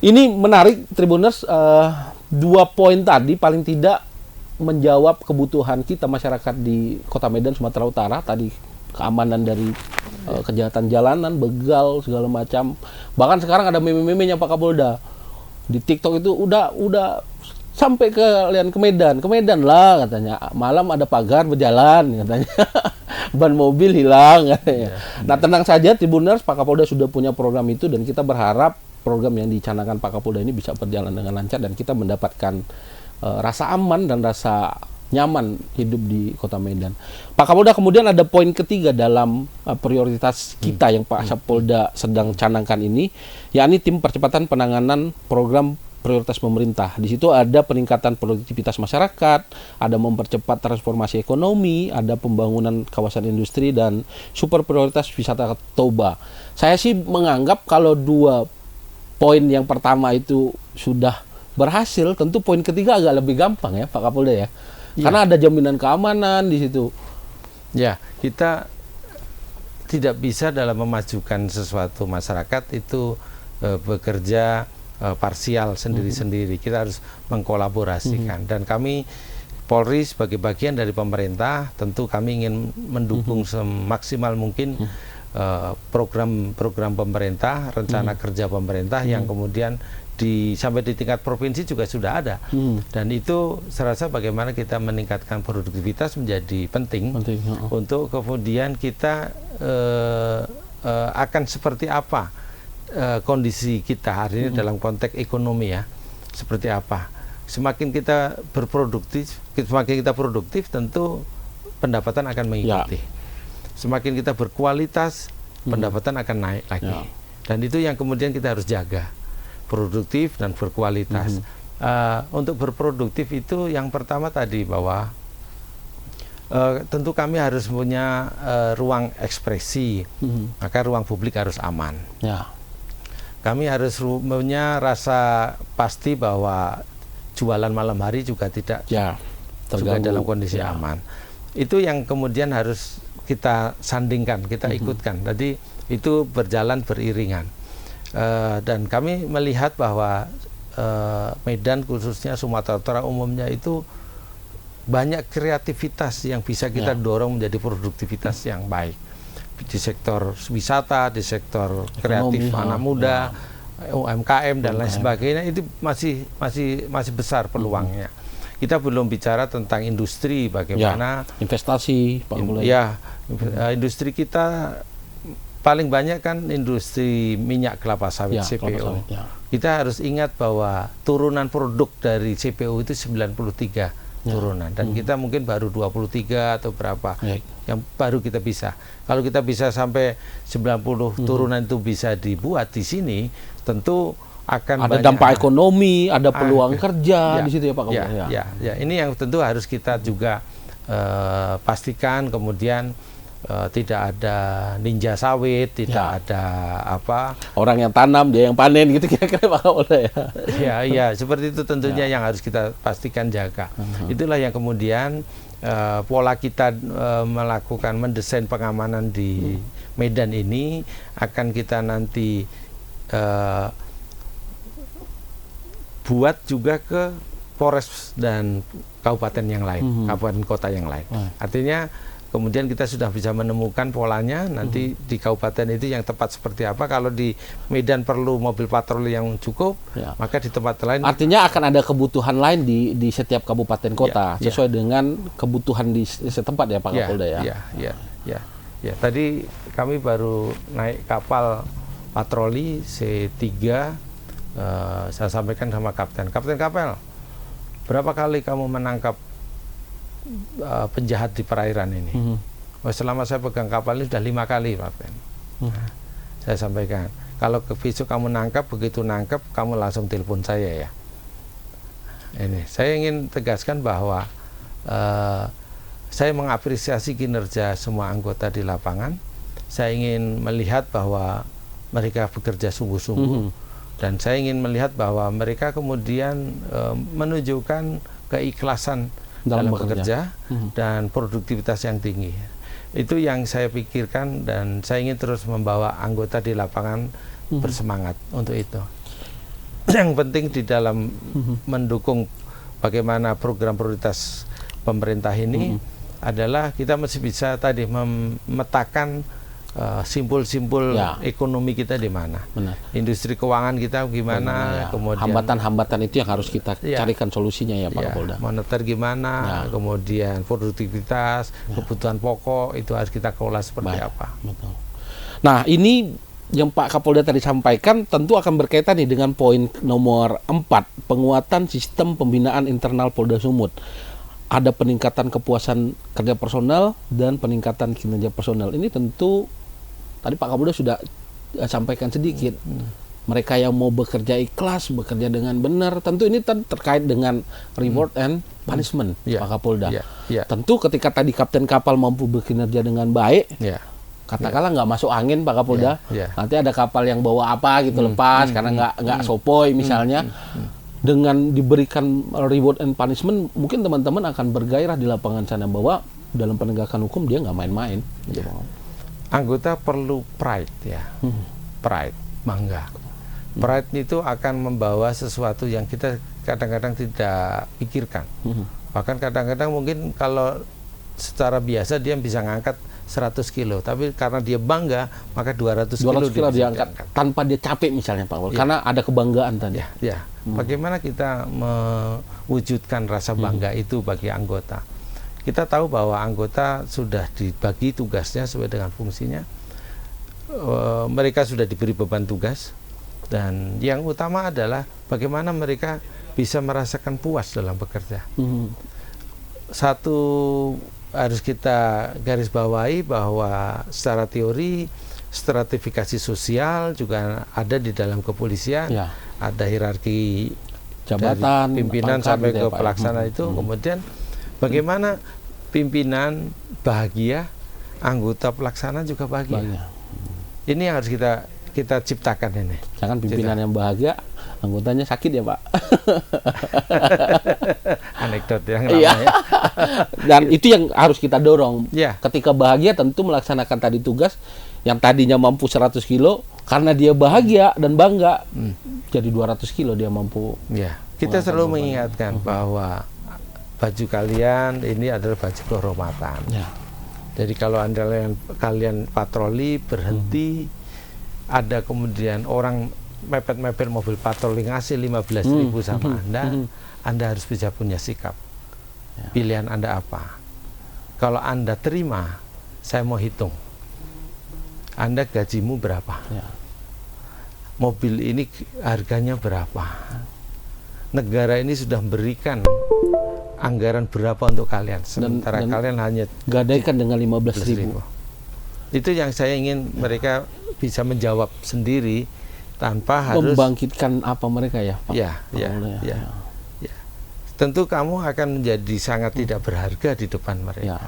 Ini menarik Tribuners, 2 poin tadi paling tidak menjawab kebutuhan kita masyarakat di Kota Medan, Sumatera Utara. Tadi keamanan dari kejahatan jalanan, begal segala macam. Bahkan sekarang ada meme-memenya Pak Kapolda. Di TikTok itu udah sampai ke Medan lah katanya. Malam ada pagar berjalan katanya. Ban mobil hilang katanya. Nah, tenang saja Tribuners, Pak Kapolda sudah punya program itu, dan kita berharap program yang dicanangkan Pak Kapolda ini bisa berjalan dengan lancar dan kita mendapatkan rasa aman dan rasa nyaman hidup di Kota Medan. Pak Kapolda, kemudian ada poin ketiga dalam prioritas kita yang Pak Kapolda sedang canangkan ini, yakni tim percepatan penanganan program prioritas pemerintah. Di situ ada peningkatan produktivitas masyarakat, ada mempercepat transformasi ekonomi, ada pembangunan kawasan industri, dan super prioritas wisata Toba. Saya sih menganggap kalau 2 poin yang pertama itu sudah berhasil, tentu poin ketiga agak lebih gampang ya Pak Kapolda ya. Karena ada jaminan keamanan di situ. Ya, kita tidak bisa dalam memajukan sesuatu masyarakat itu bekerja parsial sendiri-sendiri. Kita harus mengkolaborasikan. Dan kami Polri sebagai bagian dari pemerintah, tentu kami ingin mendukung semaksimal mungkin program-program pemerintah, rencana kerja pemerintah yang kemudian sampai di tingkat provinsi juga sudah ada. Dan itu saya rasa bagaimana kita meningkatkan produktivitas menjadi penting. Untuk kemudian kita akan seperti apa kondisi kita hari ini dalam konteks ekonomi ya, seperti apa. Semakin kita semakin kita produktif, tentu pendapatan akan mengikuti. Semakin kita berkualitas, pendapatan akan naik lagi. Dan itu yang kemudian kita harus jaga, produktif dan berkualitas. Untuk berproduktif itu yang pertama tadi bahwa tentu kami harus punya ruang ekspresi, maka ruang publik harus aman. Kami harus punya rasa pasti bahwa jualan malam hari juga tidak juga dalam kondisi aman. Itu yang kemudian harus kita sandingkan, kita ikutkan. Jadi itu berjalan beriringan. Dan kami melihat bahwa Medan khususnya Sumatera Utara umumnya itu banyak kreativitas yang bisa kita dorong menjadi produktivitas yang baik. Di sektor wisata, di sektor kreatif anak muda, UMKM dan lain sebagainya, itu masih besar peluangnya. Kita belum bicara tentang industri, bagaimana investasi, Pak Mulai. Industri kita paling banyak kan industri minyak kelapa sawit, Ya, kelapa CPO. sawit, ya. Kita harus ingat bahwa turunan produk dari CPO itu 93 turunan, dan kita mungkin baru 23 atau berapa yang baru kita bisa. Kalau kita bisa sampai 90 turunan itu bisa dibuat di sini, tentu akan ada banyak dampak ekonomi, ada peluang kerja di situ ya Pak Kapolda. Ya, ini yang tentu harus kita juga pastikan. Kemudian tidak ada ninja sawit, tidak ada apa, orang yang tanam dia yang panen gitu kira-kira Pak Kapolda ya. Ya, seperti itu tentunya yang harus kita pastikan jaga. Itulah yang kemudian pola kita melakukan mendesain pengamanan di Medan ini akan kita nanti buat juga ke Polres dan kabupaten yang lain, kabupaten kota yang lain. Artinya kemudian kita sudah bisa menemukan polanya, nanti di kabupaten itu yang tepat seperti apa. Kalau di Medan perlu mobil patroli yang cukup, maka di tempat lain. Artinya akan ada kebutuhan lain di setiap kabupaten kota sesuai dengan kebutuhan di setempat ya Pak Kapolda ya. Ya. Tadi kami baru naik kapal patroli C3. Saya sampaikan sama kapten kapal, berapa kali kamu menangkap penjahat di perairan ini? Selama saya pegang kapal ini sudah 5 kali, Kapten. Saya sampaikan, kalau besok kamu nangkap, begitu nangkap kamu langsung telepon saya ya. Ini saya ingin tegaskan bahwa saya mengapresiasi kinerja semua anggota di lapangan. Saya ingin melihat bahwa mereka bekerja sungguh-sungguh. Dan saya ingin melihat bahwa mereka kemudian menunjukkan keikhlasan dalam bekerja dan produktivitas yang tinggi. Itu yang saya pikirkan, dan saya ingin terus membawa anggota di lapangan bersemangat untuk itu. Yang penting di dalam mendukung bagaimana program prioritas pemerintah ini adalah kita mesti bisa tadi memetakan simpul-simpul ekonomi kita di mana, industri keuangan kita gimana, kemudian hambatan-hambatan itu yang harus kita carikan solusinya ya Pak Kapolda. Moneter gimana, kemudian produktivitas, kebutuhan pokok itu harus kita kelola seperti apa. Betul. Nah, ini yang Pak Kapolda tadi sampaikan tentu akan berkaitan nih dengan poin nomor 4, penguatan sistem pembinaan internal Polda Sumut. Ada peningkatan kepuasan kerja personal dan peningkatan kinerja personal. Ini tentu tadi Pak Kapolda sudah sampaikan sedikit. Mereka yang mau bekerja ikhlas, bekerja dengan benar, tentu ini terkait dengan reward and punishment, Pak Kapolda. Tentu ketika tadi kapten kapal mampu bekerja dengan baik, katakanlah nggak masuk angin Pak Kapolda, nanti ada kapal yang bawa apa gitu lepas karena nggak sopoi misalnya. Dengan diberikan reward and punishment, mungkin teman-teman akan bergairah di lapangan sana bahwa dalam penegakan hukum dia nggak main-main. Anggota perlu pride ya, pride, bangga. Pride itu akan membawa sesuatu yang kita kadang-kadang tidak pikirkan. Bahkan kadang-kadang mungkin kalau secara biasa dia bisa ngangkat 100 kilo, tapi karena dia bangga maka 200 kilo dia angkat tanpa dia capek misalnya Pak Kapolda, karena ada kebanggaan tadi. Bagaimana kita mewujudkan rasa bangga itu bagi anggota? Kita tahu bahwa anggota sudah dibagi tugasnya sesuai dengan fungsinya. Mereka sudah diberi beban tugas, dan yang utama adalah bagaimana mereka bisa merasakan puas dalam bekerja. Satu harus kita garis bawahi bahwa secara teori stratifikasi sosial juga ada di dalam kepolisian, ada hierarki jabatan, pimpinan sampai ke pelaksana itu. Kemudian bagaimana pimpinan bahagia, anggota pelaksana juga bahagia. Ini yang harus kita ciptakan ini. Jangan pimpinan yang bahagia, anggotanya sakit ya Pak. Anekdot yang lama ya. Dan itu yang harus kita dorong. Ketika bahagia tentu melaksanakan tadi tugas yang tadinya mampu 100 kilo, karena dia bahagia dan bangga jadi 200 kilo dia mampu. Kita selalu mengingatkan bahwa baju kalian ini adalah baju kehormatan. Jadi kalau kalian patroli berhenti, ada kemudian orang mepet-mepet mobil patroli ngasih 15.000 sama Anda harus bisa punya sikap. Pilihan Anda apa? Kalau Anda terima, saya mau hitung. Anda gajimu berapa? Ya. Mobil ini harganya berapa? Negara ini sudah berikan anggaran berapa untuk kalian, sementara kalian hanya gadaikan dengan 15.000. Itu yang saya ingin mereka bisa menjawab sendiri tanpa harus membangkitkan apa mereka ya, Pak? Ya. Tentu kamu akan menjadi sangat tidak berharga di depan mereka. Ya.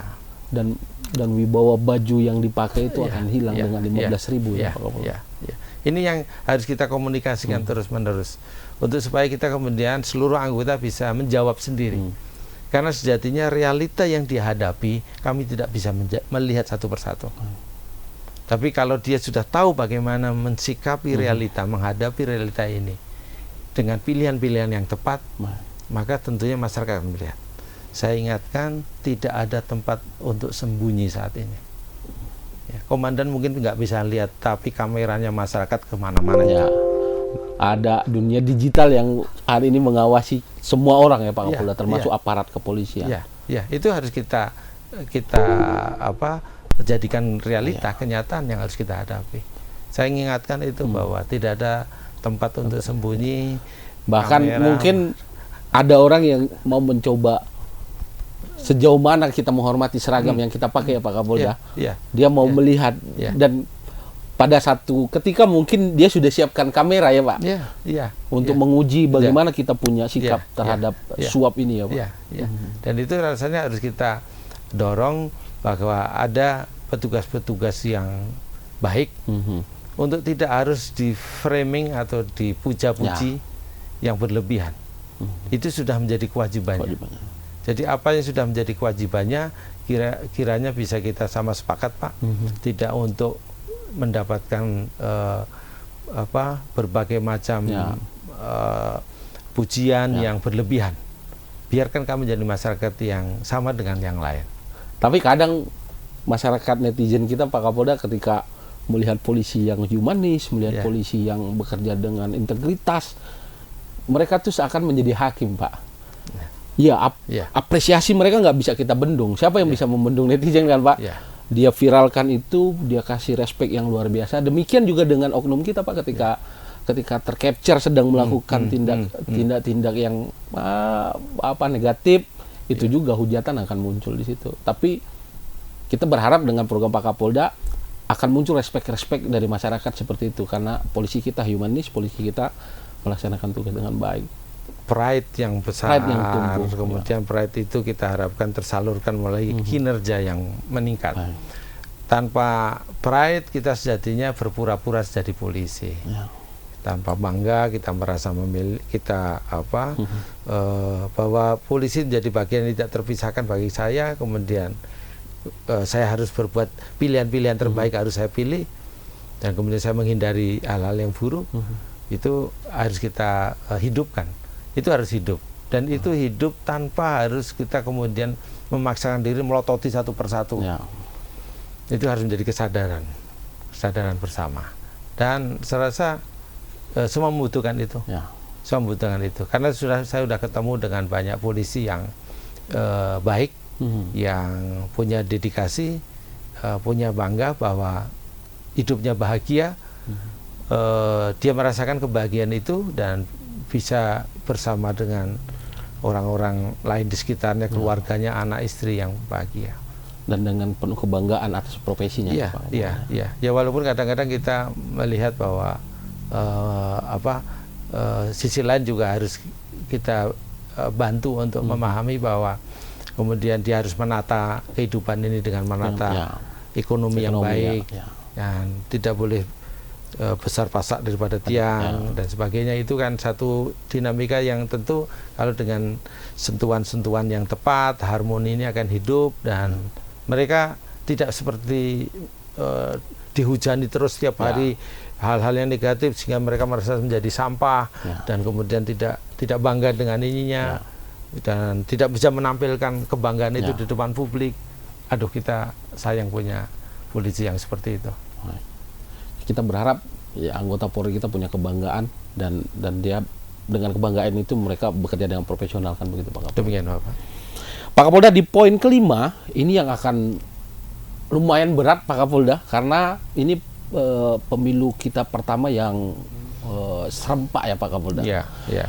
Dan wibawa baju yang dipakai itu akan hilang dengan 15.000 ya, Pak Kapolda. Ya. Ini yang harus kita komunikasikan terus-menerus untuk supaya kita kemudian seluruh anggota bisa menjawab sendiri. Karena sejatinya realita yang dihadapi kami tidak bisa melihat satu persatu. Tapi kalau dia sudah tahu bagaimana mensikapi realita, menghadapi realita ini dengan pilihan-pilihan yang tepat, maka tentunya masyarakat akan melihat. Saya ingatkan, tidak ada tempat untuk sembunyi saat ini. Ya, komandan mungkin nggak bisa lihat, tapi kameranya masyarakat kemana-mana. Ya. Ada dunia digital yang hari ini mengawasi semua orang ya, Pak Kapolda, termasuk aparat kepolisian. Ya, itu harus kita jadikan realita, kenyataan yang harus kita hadapi. Saya ingatkan itu bahwa tidak ada tempat untuk sembunyi. Bahkan mungkin ada orang yang mau mencoba sejauh mana kita menghormati seragam yang kita pakai ya, Pak Kapolda. Dia mau melihat dan pada satu ketika mungkin dia sudah siapkan kamera ya, Pak. Untuk menguji bagaimana kita punya sikap terhadap suap ini ya, Pak. Dan itu rasanya harus kita dorong bahwa ada petugas-petugas yang baik untuk tidak harus di framing atau dipuja-puji yang berlebihan. Itu sudah menjadi kewajibannya. Jadi apa yang sudah menjadi kewajibannya kiranya bisa kita sama sepakat, Pak. Tidak untuk mendapatkan berbagai macam pujian yang berlebihan. Biarkan kami jadi masyarakat yang sama dengan yang lain. Tapi kadang masyarakat netizen kita, Pak Kapolda, ketika melihat polisi yang humanis, melihat polisi yang bekerja dengan integritas, mereka tuh akan menjadi hakim, Pak. Apresiasi mereka nggak bisa kita bendung. Siapa yang bisa membendung netizen kan, Pak? Dia viralkan itu, dia kasih respek yang luar biasa. Demikian juga dengan oknum kita, Pak, ketika tercapture sedang melakukan tindak-tindak yang negatif, itu juga hujatan akan muncul di situ. Tapi kita berharap dengan program Pak Kapolda akan muncul respek dari masyarakat seperti itu, karena polisi kita humanis, polisi kita melaksanakan tugas dengan baik. Pride yang besar, pride yang tumbuh, kemudian pride itu kita harapkan tersalurkan melalui kinerja yang meningkat. Tanpa pride kita sejatinya berpura-pura jadi polisi. Tanpa bangga kita merasa bahwa polisi menjadi bagian yang tidak terpisahkan bagi saya. Kemudian saya harus berbuat pilihan-pilihan terbaik, harus saya pilih, dan kemudian saya menghindari hal-hal yang buruk. Itu harus kita hidupkan. Itu harus hidup, dan itu hidup tanpa harus kita kemudian memaksakan diri melototi satu persatu. Itu harus menjadi kesadaran bersama, dan saya rasa semua membutuhkan itu. Semua membutuhkan itu, karena saya sudah ketemu dengan banyak polisi yang baik, yang punya dedikasi, punya bangga bahwa hidupnya bahagia, dia merasakan kebahagiaan itu dan bisa bersama dengan orang-orang lain di sekitarnya, keluarganya, anak istri yang bahagia. Dan dengan penuh kebanggaan atas profesinya. Ya, walaupun kadang-kadang kita melihat bahwa sisi lain juga harus kita bantu untuk memahami bahwa kemudian dia harus menata kehidupan ini dengan menata ekonomi yang baik, dan tidak boleh besar pasak daripada tiang dan sebagainya. Itu kan satu dinamika yang tentu kalau dengan sentuhan-sentuhan yang tepat, harmoni ini akan hidup, dan mereka tidak seperti dihujani terus setiap hari hal-hal yang negatif sehingga mereka merasa menjadi sampah dan kemudian tidak bangga dengan ininya dan tidak bisa menampilkan kebanggaan itu di depan publik. Aduh, kita sayang punya polisi yang seperti itu. Kita berharap anggota Polri kita punya kebanggaan, dan dia dengan kebanggaan itu mereka bekerja dengan profesional, kan begitu, Pak Kapolda? Demikian, Pak. Pak Kapolda, di poin kelima ini yang akan lumayan berat, Pak Kapolda, karena ini pemilu kita pertama yang serempak ya Pak Kapolda. Ya, ya.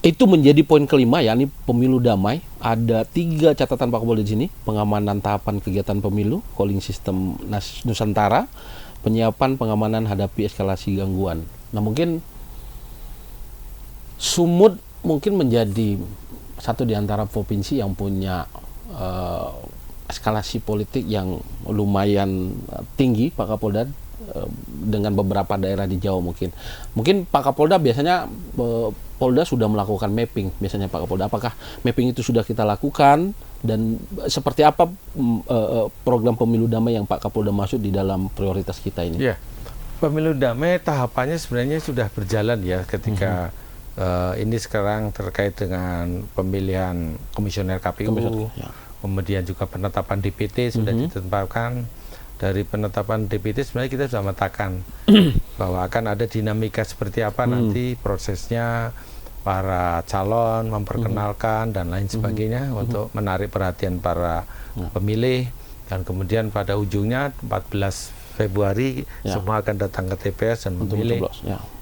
Itu menjadi poin kelima, yakni pemilu damai. Ada 3 catatan Pak Kapolda di sini: pengamanan tahapan kegiatan pemilu, calling system Nusantara, penyiapan pengamanan hadapi eskalasi gangguan. Nah, mungkin Sumut mungkin menjadi satu di antara provinsi yang punya eskalasi politik yang lumayan tinggi Pak Kapolda, dengan beberapa daerah di Jawa mungkin. Mungkin Pak Kapolda biasanya Polda sudah melakukan mapping biasanya Pak Kapolda. Apakah mapping itu sudah kita lakukan dan seperti apa program pemilu damai yang Pak Kapolda masuk di dalam prioritas kita ini? Ya, pemilu damai tahapannya sebenarnya sudah berjalan ya ketika ini sekarang terkait dengan pemilihan komisioner KPU, kemudian juga penetapan DPT sudah ditetapkan. Dari penetapan DPT sebenarnya kita sudah memetakan bahwa akan ada dinamika seperti apa nanti prosesnya, para calon memperkenalkan dan lain sebagainya untuk menarik perhatian para pemilih, dan kemudian pada ujungnya 14 Februari semua akan datang ke TPS dan memilih.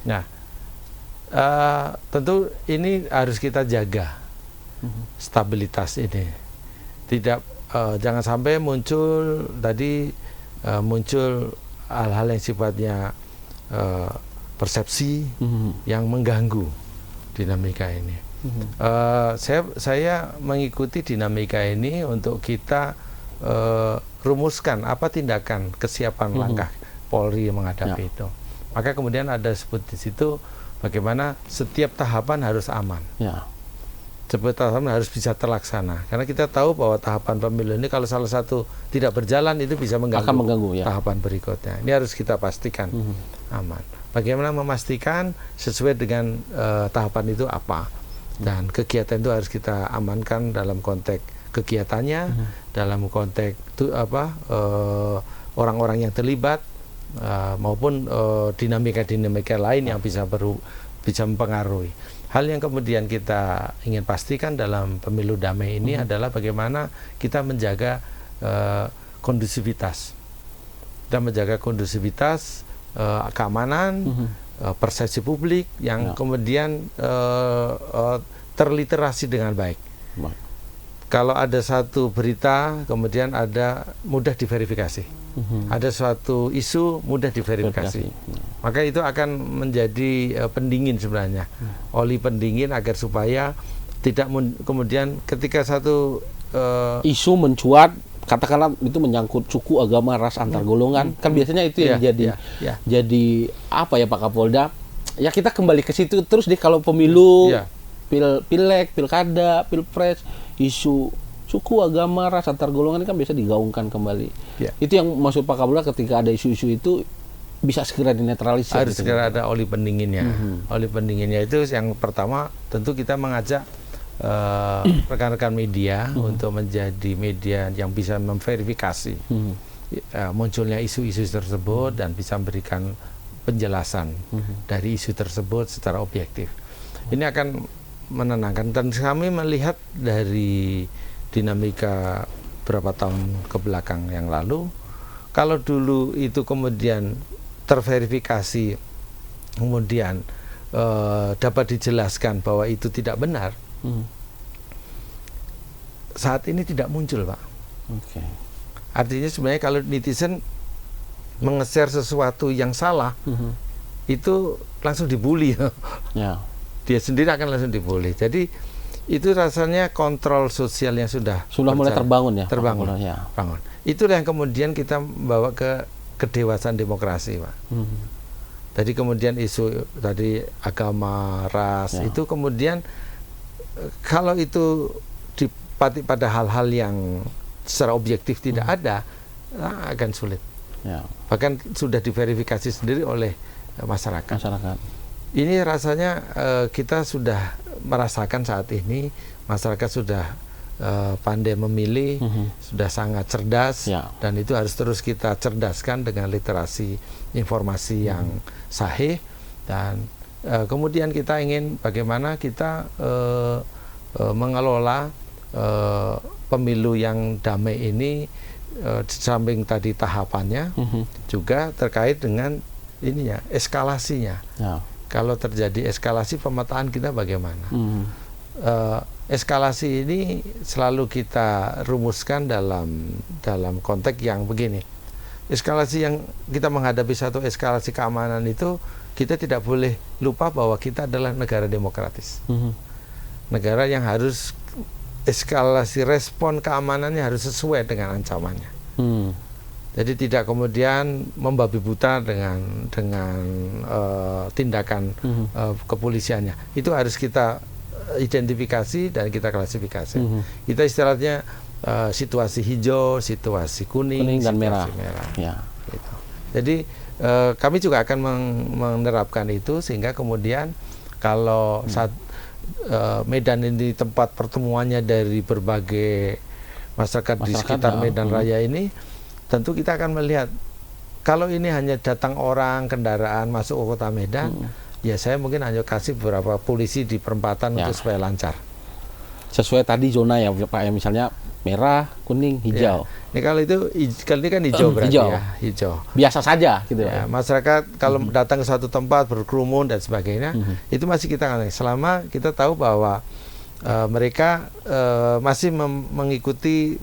Nah, tentu ini harus kita jaga stabilitas ini, tidak jangan sampai muncul hal-hal yang sifatnya persepsi yang mengganggu dinamika ini. Saya mengikuti dinamika ini untuk kita rumuskan apa tindakan kesiapan langkah Polri menghadapi itu. Maka kemudian ada sebut di situ bagaimana setiap tahapan harus aman. Setiap tahapan harus bisa terlaksana. Karena kita tahu bahwa tahapan pemilu ini kalau salah satu tidak berjalan itu bisa mengganggu tahapan berikutnya. Ini harus kita pastikan aman. Bagaimana memastikan sesuai dengan tahapan itu apa, dan kegiatan itu harus kita amankan dalam konteks kegiatannya, dalam konteks orang-orang yang terlibat, maupun dinamika-dinamika lain yang bisa mempengaruhi. Hal yang kemudian kita ingin pastikan dalam pemilu damai ini adalah bagaimana kita menjaga kondusivitas. Kita menjaga kondusivitas, keamanan, persepsi publik yang kemudian terliterasi dengan baik. Kalau ada satu berita kemudian ada mudah diverifikasi. Ada suatu isu mudah diverifikasi. Maka itu akan menjadi pendingin sebenarnya, oli pendingin agar supaya tidak kemudian ketika satu isu mencuat, katakanlah itu menyangkut suku, agama, ras, antar golongan, kan biasanya itu yang jadi apa ya Pak Kapolda? Ya kita kembali ke situ terus deh kalau pemilu, pileg, pilkada, pilpres, isu suku, agama, ras, antar golongan kan biasa digaungkan kembali. Itu yang maksud Pak Kapolda ketika ada isu-isu itu bisa segera dinetralisir. Harus segera ada oli pendinginnya. Oli pendinginnya itu yang pertama tentu kita mengajak rekan-rekan media untuk menjadi media yang bisa memverifikasi munculnya isu-isu tersebut dan bisa memberikan penjelasan dari isu tersebut secara objektif. Ini akan menenangkan, dan kami melihat dari dinamika beberapa tahun ke belakang yang lalu, kalau dulu itu kemudian terverifikasi, kemudian dapat dijelaskan bahwa itu tidak benar, saat ini tidak muncul, Pak. Artinya sebenarnya kalau netizen menge-share sesuatu yang salah, itu langsung dibully. Dia sendiri akan langsung dibully. Jadi itu rasanya kontrol sosial yang sudah mulai terbangun ya. Bangun. Itulah yang kemudian kita bawa ke kedewasaan demokrasi, Pak. Tadi kemudian isu tadi agama, ras, itu kemudian kalau itu dipati pada hal-hal yang secara objektif tidak ada, akan sulit. Bahkan sudah diverifikasi sendiri oleh masyarakat. Ini rasanya kita sudah merasakan saat ini masyarakat sudah pandai memilih, sudah sangat cerdas, dan itu harus terus kita cerdaskan dengan literasi informasi yang sahih, dan kemudian kita ingin bagaimana kita mengelola pemilu yang damai ini di samping tadi tahapannya juga terkait dengan ininya, eskalasinya. Ya. Kalau terjadi eskalasi, pemetaan kita bagaimana? Eskalasi ini selalu kita rumuskan dalam konteks yang begini. Eskalasi yang kita menghadapi satu eskalasi keamanan itu, kita tidak boleh lupa bahwa kita adalah negara demokratis. Negara yang harus eskalasi respon keamanannya harus sesuai dengan ancamannya. Jadi tidak kemudian membabi buta dengan tindakan kepolisiannya. Itu harus kita identifikasi dan kita klasifikasi. Kita istilahnya situasi hijau, situasi kuning dan situasi merah. Ya. Gitu. Jadi kami juga akan menerapkan itu sehingga kemudian kalau Medan ini tempat pertemuannya dari berbagai masyarakat di sekitar Medan Raya ini, tentu kita akan melihat kalau ini hanya datang orang, kendaraan masuk ke kota Medan, ya saya mungkin hanya kasih beberapa polisi di perempatan untuk supaya lancar. Sesuai tadi zona ya Pak, ya, misalnya merah, kuning, hijau. Ini kalau ini kan hijau berarti hijau. ya, hijau. Biasa saja gitu ya. Masyarakat kalau datang ke suatu tempat berkerumun dan sebagainya, itu masih kita aneh. Selama kita tahu bahwa mereka masih mengikuti,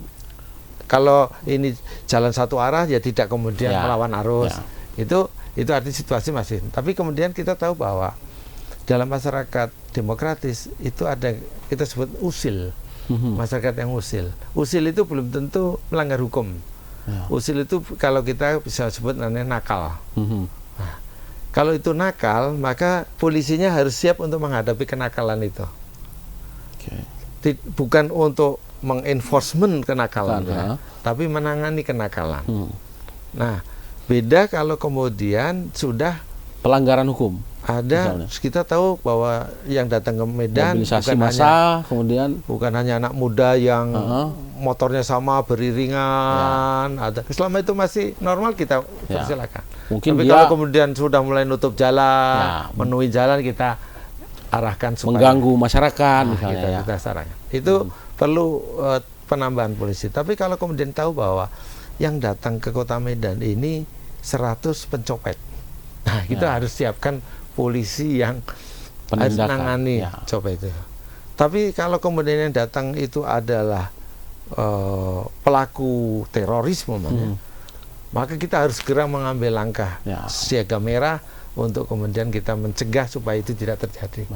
kalau ini jalan satu arah ya tidak kemudian melawan arus. Itu arti situasi masih. Tapi kemudian kita tahu bahwa dalam masyarakat demokratis itu ada kita sebut usil. Masyarakat yang usil. Usil itu belum tentu melanggar hukum. Usil itu kalau kita bisa sebut namanya nakal. Nah, kalau itu nakal, maka polisinya harus siap untuk menghadapi kenakalan itu. Bukan untuk mengenforcement kenakalan, tapi menangani kenakalan. Nah, beda kalau kemudian sudah pelanggaran hukum. Ada, misalnya. Kita tahu bahwa yang datang ke Medan bukan hanya anak muda yang motornya sama beriringan. Ada. Selama itu masih normal kita persilakan. Tapi kalau kemudian sudah mulai nutup jalan, menuhi jalan, kita arahkan supaya mengganggu masyarakat, misalnya. Kita sarankan. Itu perlu penambahan polisi. Tapi kalau kemudian tahu bahwa yang datang ke kota Medan ini 100 pencopet, nah kita harus siapkan polisi yang harus menangani copet itu. Tapi kalau kemudian yang datang itu adalah pelaku terorisme, maka kita harus segera mengambil langkah siaga merah untuk kemudian kita mencegah supaya itu tidak terjadi.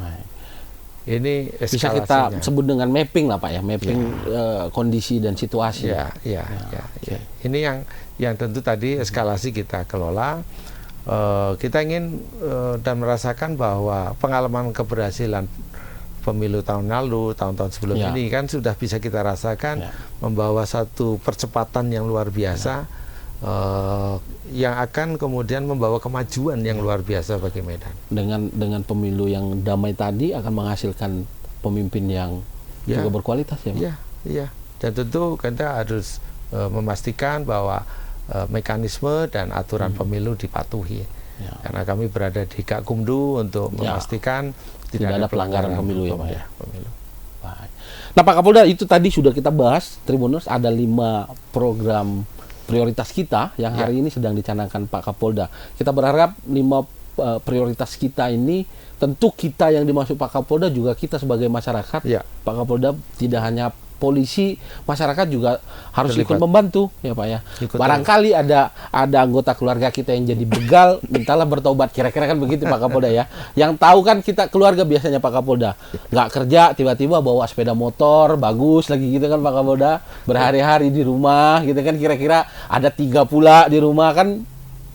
Ini eskalasinya. Bisa kita sebut dengan mapping lah Pak ya, mapping kondisi dan situasi. Ini yang tentu tadi eskalasi kita kelola. Kita ingin dan merasakan bahwa pengalaman keberhasilan pemilu tahun lalu, tahun-tahun sebelum ini kan sudah bisa kita rasakan membawa satu percepatan yang luar biasa, yang akan kemudian membawa kemajuan yang luar biasa bagi Medan. Dengan pemilu yang damai tadi akan menghasilkan pemimpin yang juga berkualitas ya Pak? Iya. Dan tentu kita harus memastikan bahwa mekanisme dan aturan pemilu dipatuhi. Karena kami berada di Gakumdu untuk memastikan tidak ada pelanggaran pemilu ya Pak ya. Nah Pak Kapolda, itu tadi sudah kita bahas, Tribuners, ada 5 program prioritas kita yang hari ini sedang dicanangkan Pak Kapolda. Kita berharap 5 prioritas kita ini, tentu kita yang dimaksud Pak Kapolda juga kita sebagai masyarakat. Pak Kapolda tidak hanya polisi, masyarakat juga harus ikut membantu ya Pak ya. Barangkali ada anggota keluarga kita yang jadi begal, mintalah bertobat, kira-kira kan begitu Pak Kapolda ya. Yang tahu kan kita keluarga biasanya Pak Kapolda, nggak kerja tiba-tiba bawa sepeda motor bagus lagi gitu kan Pak Kapolda, berhari-hari di rumah gitu kan, kira-kira ada 3 pula di rumah kan,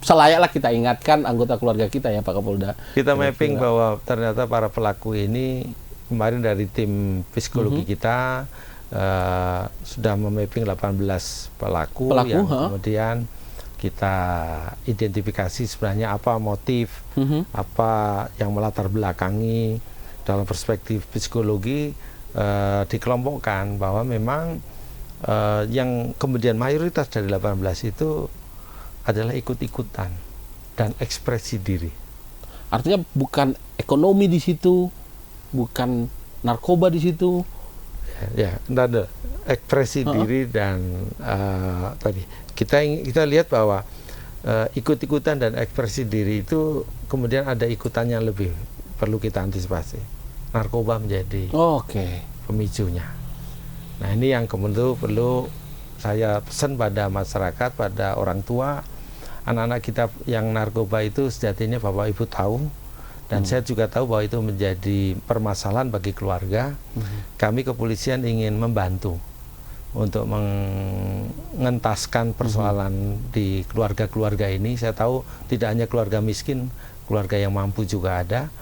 selayaklah kita ingatkan anggota keluarga kita ya Pak Kapolda. Kita mapping bahwa ternyata para pelaku ini kemarin dari tim psikologi kita sudah memapping 18 pelaku yang kemudian kita identifikasi sebenarnya apa motif, apa yang melatar belakangi dalam perspektif psikologi, dikelompokkan bahwa memang yang kemudian mayoritas dari 18 itu adalah ikut-ikutan dan ekspresi diri. Artinya bukan ekonomi di situ, bukan narkoba di situ, Ya, ada ekspresi diri dan tadi kita lihat bahwa ikut-ikutan dan ekspresi diri itu kemudian ada ikutan yang lebih perlu kita antisipasi. Narkoba menjadi pemicunya. Nah, ini yang kemudian perlu saya pesan pada masyarakat, pada orang tua, anak-anak kita yang narkoba itu sejatinya Bapak Ibu tahu, dan saya juga tahu bahwa itu menjadi permasalahan bagi keluarga. Kami kepolisian ingin membantu untuk mengentaskan persoalan di keluarga-keluarga ini. Saya tahu tidak hanya keluarga miskin, keluarga yang mampu juga ada.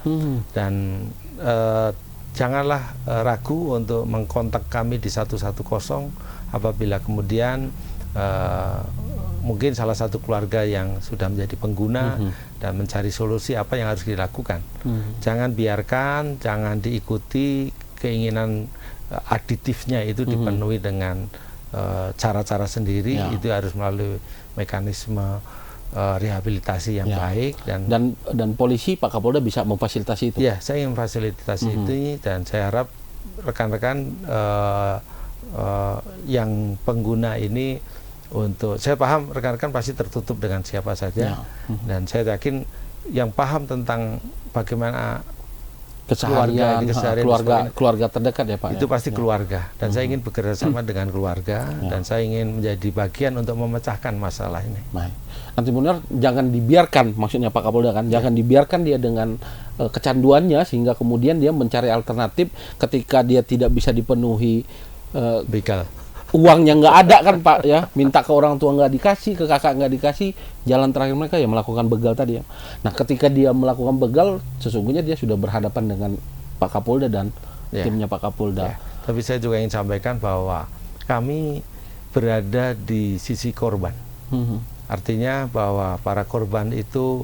Dan janganlah ragu untuk mengkontak kami di 110 apabila kemudian mungkin salah satu keluarga yang sudah menjadi pengguna dan mencari solusi apa yang harus dilakukan. Jangan biarkan, jangan diikuti keinginan aditifnya itu dipenuhi dengan cara-cara sendiri. Itu harus melalui mekanisme rehabilitasi yang baik, dan polisi, Pak Kapolda bisa memfasilitasi itu. Ya, saya ingin memfasilitasi itu, dan saya harap rekan-rekan yang pengguna ini, untuk saya paham rekan-rekan pasti tertutup dengan siapa saja, dan saya yakin yang paham tentang bagaimana keseharian keluarga terdekat ya Pak. Itu pasti keluarga, dan saya ingin bekerja sama dengan keluarga, dan saya ingin menjadi bagian untuk memecahkan masalah ini. Baik. Nanti benar jangan dibiarkan, maksudnya Pak Kapolda kan, jangan dibiarkan dia dengan kecanduannya sehingga kemudian dia mencari alternatif ketika dia tidak bisa dipenuhi begal. Uangnya nggak ada kan Pak ya, minta ke orang tua nggak dikasih, ke kakak nggak dikasih, jalan terakhir mereka ya melakukan begal tadi ya. Nah, ketika dia melakukan begal, sesungguhnya dia sudah berhadapan dengan Pak Kapolda dan timnya Pak Kapolda. Tapi saya juga ingin sampaikan bahwa kami berada di sisi korban. Artinya bahwa para korban itu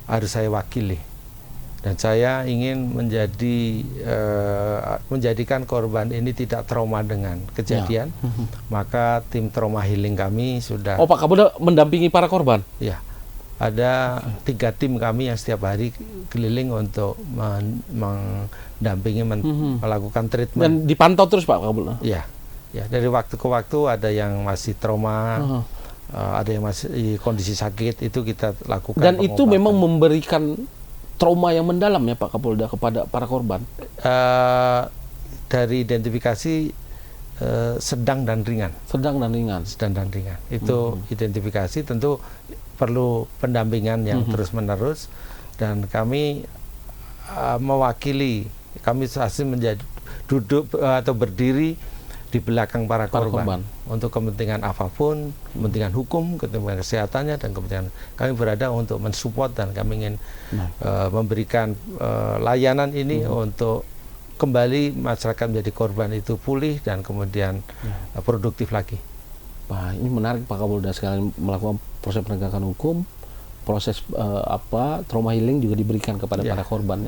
harus saya wakili. Dan saya ingin menjadikan korban ini tidak trauma dengan kejadian. Maka tim trauma healing kami sudah... Oh, Pak Kapolda mendampingi para korban? Ya, ada 3 tim kami yang setiap hari keliling untuk mendampingi, melakukan treatment. Dan dipantau terus Pak Kapolda? Ya, dari waktu ke waktu ada yang masih trauma, ada yang masih kondisi sakit, itu kita lakukan. Dan itu memang memberikan trauma yang mendalam ya Pak Kapolda kepada para korban? Dari identifikasi sedang dan ringan. Sedang dan ringan. Itu identifikasi tentu perlu pendampingan yang terus-menerus, dan kami mewakili, kami masih menjadi duduk atau berdiri di belakang para korban untuk kepentingan apapun, kepentingan hukum, kepentingan kesehatannya, dan kepentingan kami berada untuk mensupport, dan kami ingin memberikan layanan ini untuk kembali masyarakat menjadi korban itu pulih dan kemudian produktif lagi. Wah, ini menarik Pak Kapolda, sekalian melakukan proses penegakan hukum, proses trauma healing juga diberikan kepada para korban.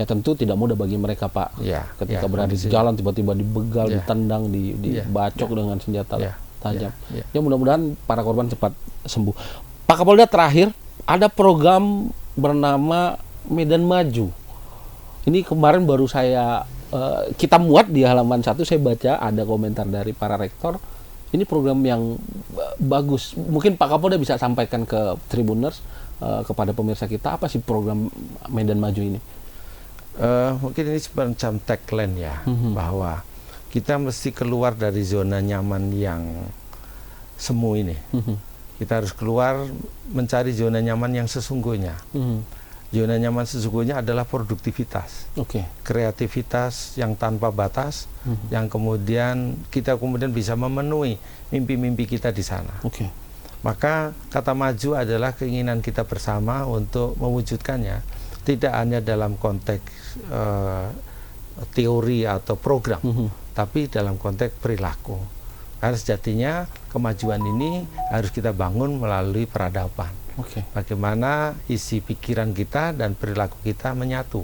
Ya tentu tidak mudah bagi mereka Pak, ketika berada di jalan tiba-tiba dibegal, ditendang, dibacok dengan senjata tajam. Ya mudah-mudahan para korban cepat sembuh. Pak Kapolda, terakhir ada program bernama Medan Maju. Ini kemarin baru kita muat di halaman 1, saya baca ada komentar dari para rektor. Ini program yang bagus. Mungkin Pak Kapolda bisa sampaikan ke Tribuners, kepada pemirsa kita, apa sih program Medan Maju ini? Mungkin ini semacam tagline ya, bahwa kita mesti keluar dari zona nyaman yang semu ini. Kita harus keluar mencari zona nyaman yang sesungguhnya. Zona nyaman sesungguhnya adalah produktivitas, kreativitas yang tanpa batas, yang kemudian kita bisa memenuhi mimpi-mimpi kita di sana. Maka kata maju adalah keinginan kita bersama untuk mewujudkannya, tidak hanya dalam konteks teori atau program, tapi dalam konteks perilaku. Karena sejatinya kemajuan ini harus kita bangun melalui peradaban. Bagaimana isi pikiran kita dan perilaku kita menyatu.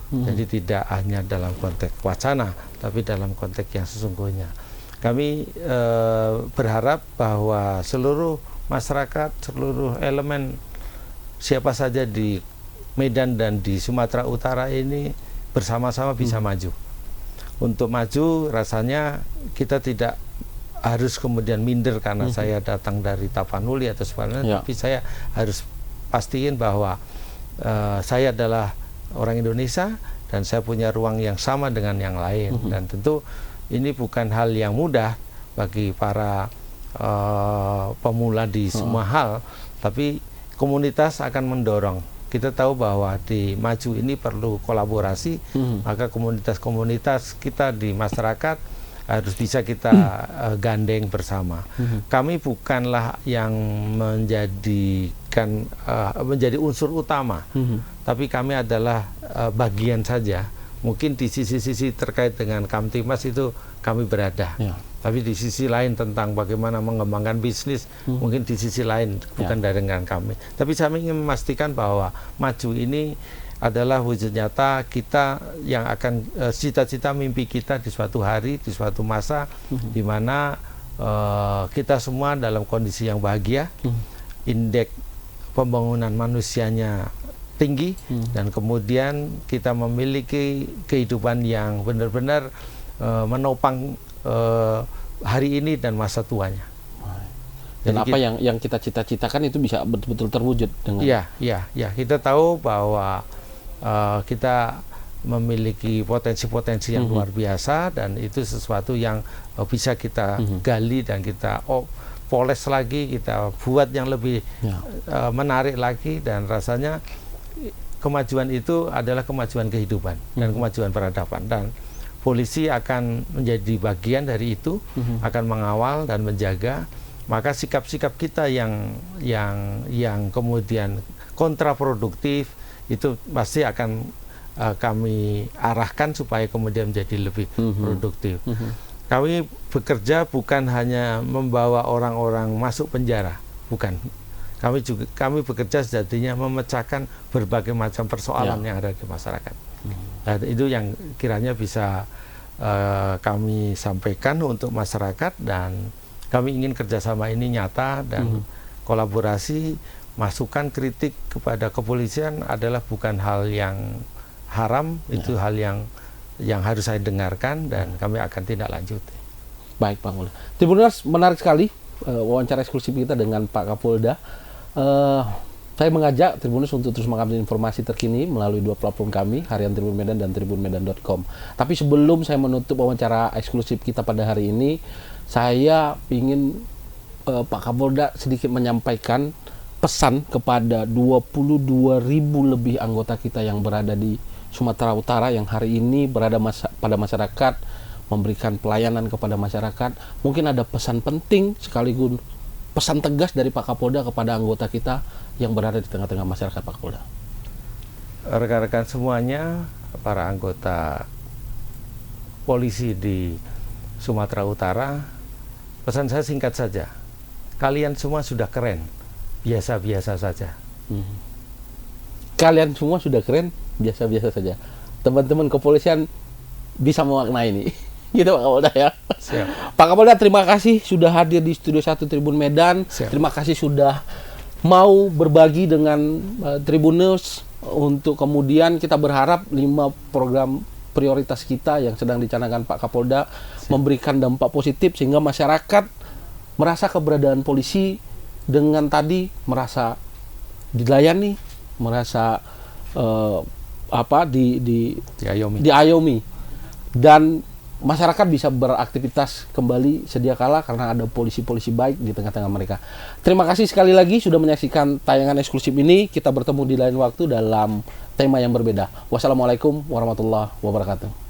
Jadi tidak hanya dalam konteks wacana, tapi dalam konteks yang sesungguhnya. Kami berharap bahwa seluruh masyarakat, seluruh elemen, siapa saja di Medan dan di Sumatera Utara ini bersama-sama bisa maju. untuk maju rasanya kita tidak harus kemudian minder karena saya datang dari Tapanuli atau sebagainya, tapi saya harus pastiin bahwa saya adalah orang Indonesia dan saya punya ruang yang sama dengan yang lain. Dan tentu ini bukan hal yang mudah bagi para pemula di semua hal, tapi komunitas akan mendorong. Kita tahu bahwa di maju ini perlu kolaborasi, maka komunitas-komunitas kita di masyarakat harus bisa kita gandeng bersama. Kami bukanlah yang menjadi unsur utama, tapi kami adalah bagian saja. Mungkin di sisi-sisi terkait dengan Kamtimas itu kami berada. Tapi di sisi lain tentang bagaimana mengembangkan bisnis, mungkin di sisi lain bukan dengan kami. Tapi saya ingin memastikan bahwa maju ini adalah wujud nyata kita yang akan cita-cita mimpi kita di suatu hari, di suatu masa, di mana kita semua dalam kondisi yang bahagia, indeks pembangunan manusianya tinggi, dan kemudian kita memiliki kehidupan yang benar-benar menopang hari ini dan masa tuanya. Dan jadi apa yang kita cita-citakan itu bisa betul-betul terwujud dengan. Iya. Kita tahu bahwa kita memiliki potensi-potensi yang luar biasa, dan itu sesuatu yang bisa kita gali dan kita poles lagi, kita buat yang lebih menarik lagi, dan rasanya kemajuan itu adalah kemajuan kehidupan dan kemajuan peradaban, dan polisi akan menjadi bagian dari itu, akan mengawal dan menjaga. Maka sikap-sikap kita yang kemudian kontraproduktif itu pasti akan kami arahkan supaya kemudian menjadi lebih produktif. Kami bekerja bukan hanya membawa orang-orang masuk penjara, bukan. Kami bekerja sejatinya memecahkan berbagai macam persoalan yang ada di masyarakat. Nah, itu yang kiranya bisa kami sampaikan untuk masyarakat, dan kami ingin kerjasama ini nyata dan kolaborasi. Masukan kritik kepada kepolisian adalah bukan hal yang haram, itu hal yang harus saya dengarkan, dan kami akan tindak lanjuti. Baik, Pak Kapolda. Tribuners, menarik sekali wawancara eksklusif kita dengan Pak Kapolda. Saya mengajak Tribuners untuk terus mengupdate informasi terkini melalui dua platform kami, Harian Tribun Medan dan tribunmedan.com. Tapi sebelum saya menutup wawancara eksklusif kita pada hari ini, saya ingin Pak Kapolda sedikit menyampaikan pesan kepada 22.000 lebih anggota kita yang berada di Sumatera Utara yang hari ini berada pada masyarakat, memberikan pelayanan kepada masyarakat. Mungkin ada pesan penting sekaligus pesan tegas dari Pak Kapolda kepada anggota kita yang berada di tengah-tengah masyarakat, Pak Kapolda. Rekan-rekan semuanya, para anggota polisi di Sumatera Utara, pesan saya singkat saja. Kalian semua sudah keren, biasa-biasa saja. Kalian semua sudah keren, biasa-biasa saja. Teman-teman kepolisian bisa memaknai ini. Gitu Pak Kapolda ya. Siap. Pak Kapolda, terima kasih sudah hadir di Studio 1 Tribun Medan. Siap. Terima kasih sudah mau berbagi dengan Tribuners, untuk kemudian kita berharap 5 program prioritas kita yang sedang dicanangkan Pak Kapolda memberikan dampak positif sehingga masyarakat merasa keberadaan polisi dengan tadi merasa dilayani, merasa diayomi, dan masyarakat bisa beraktivitas kembali sedia kala karena ada polisi-polisi baik di tengah-tengah mereka. Terima kasih sekali lagi sudah menyaksikan tayangan eksklusif ini. Kita bertemu di lain waktu dalam tema yang berbeda. Wassalamualaikum warahmatullahi wabarakatuh.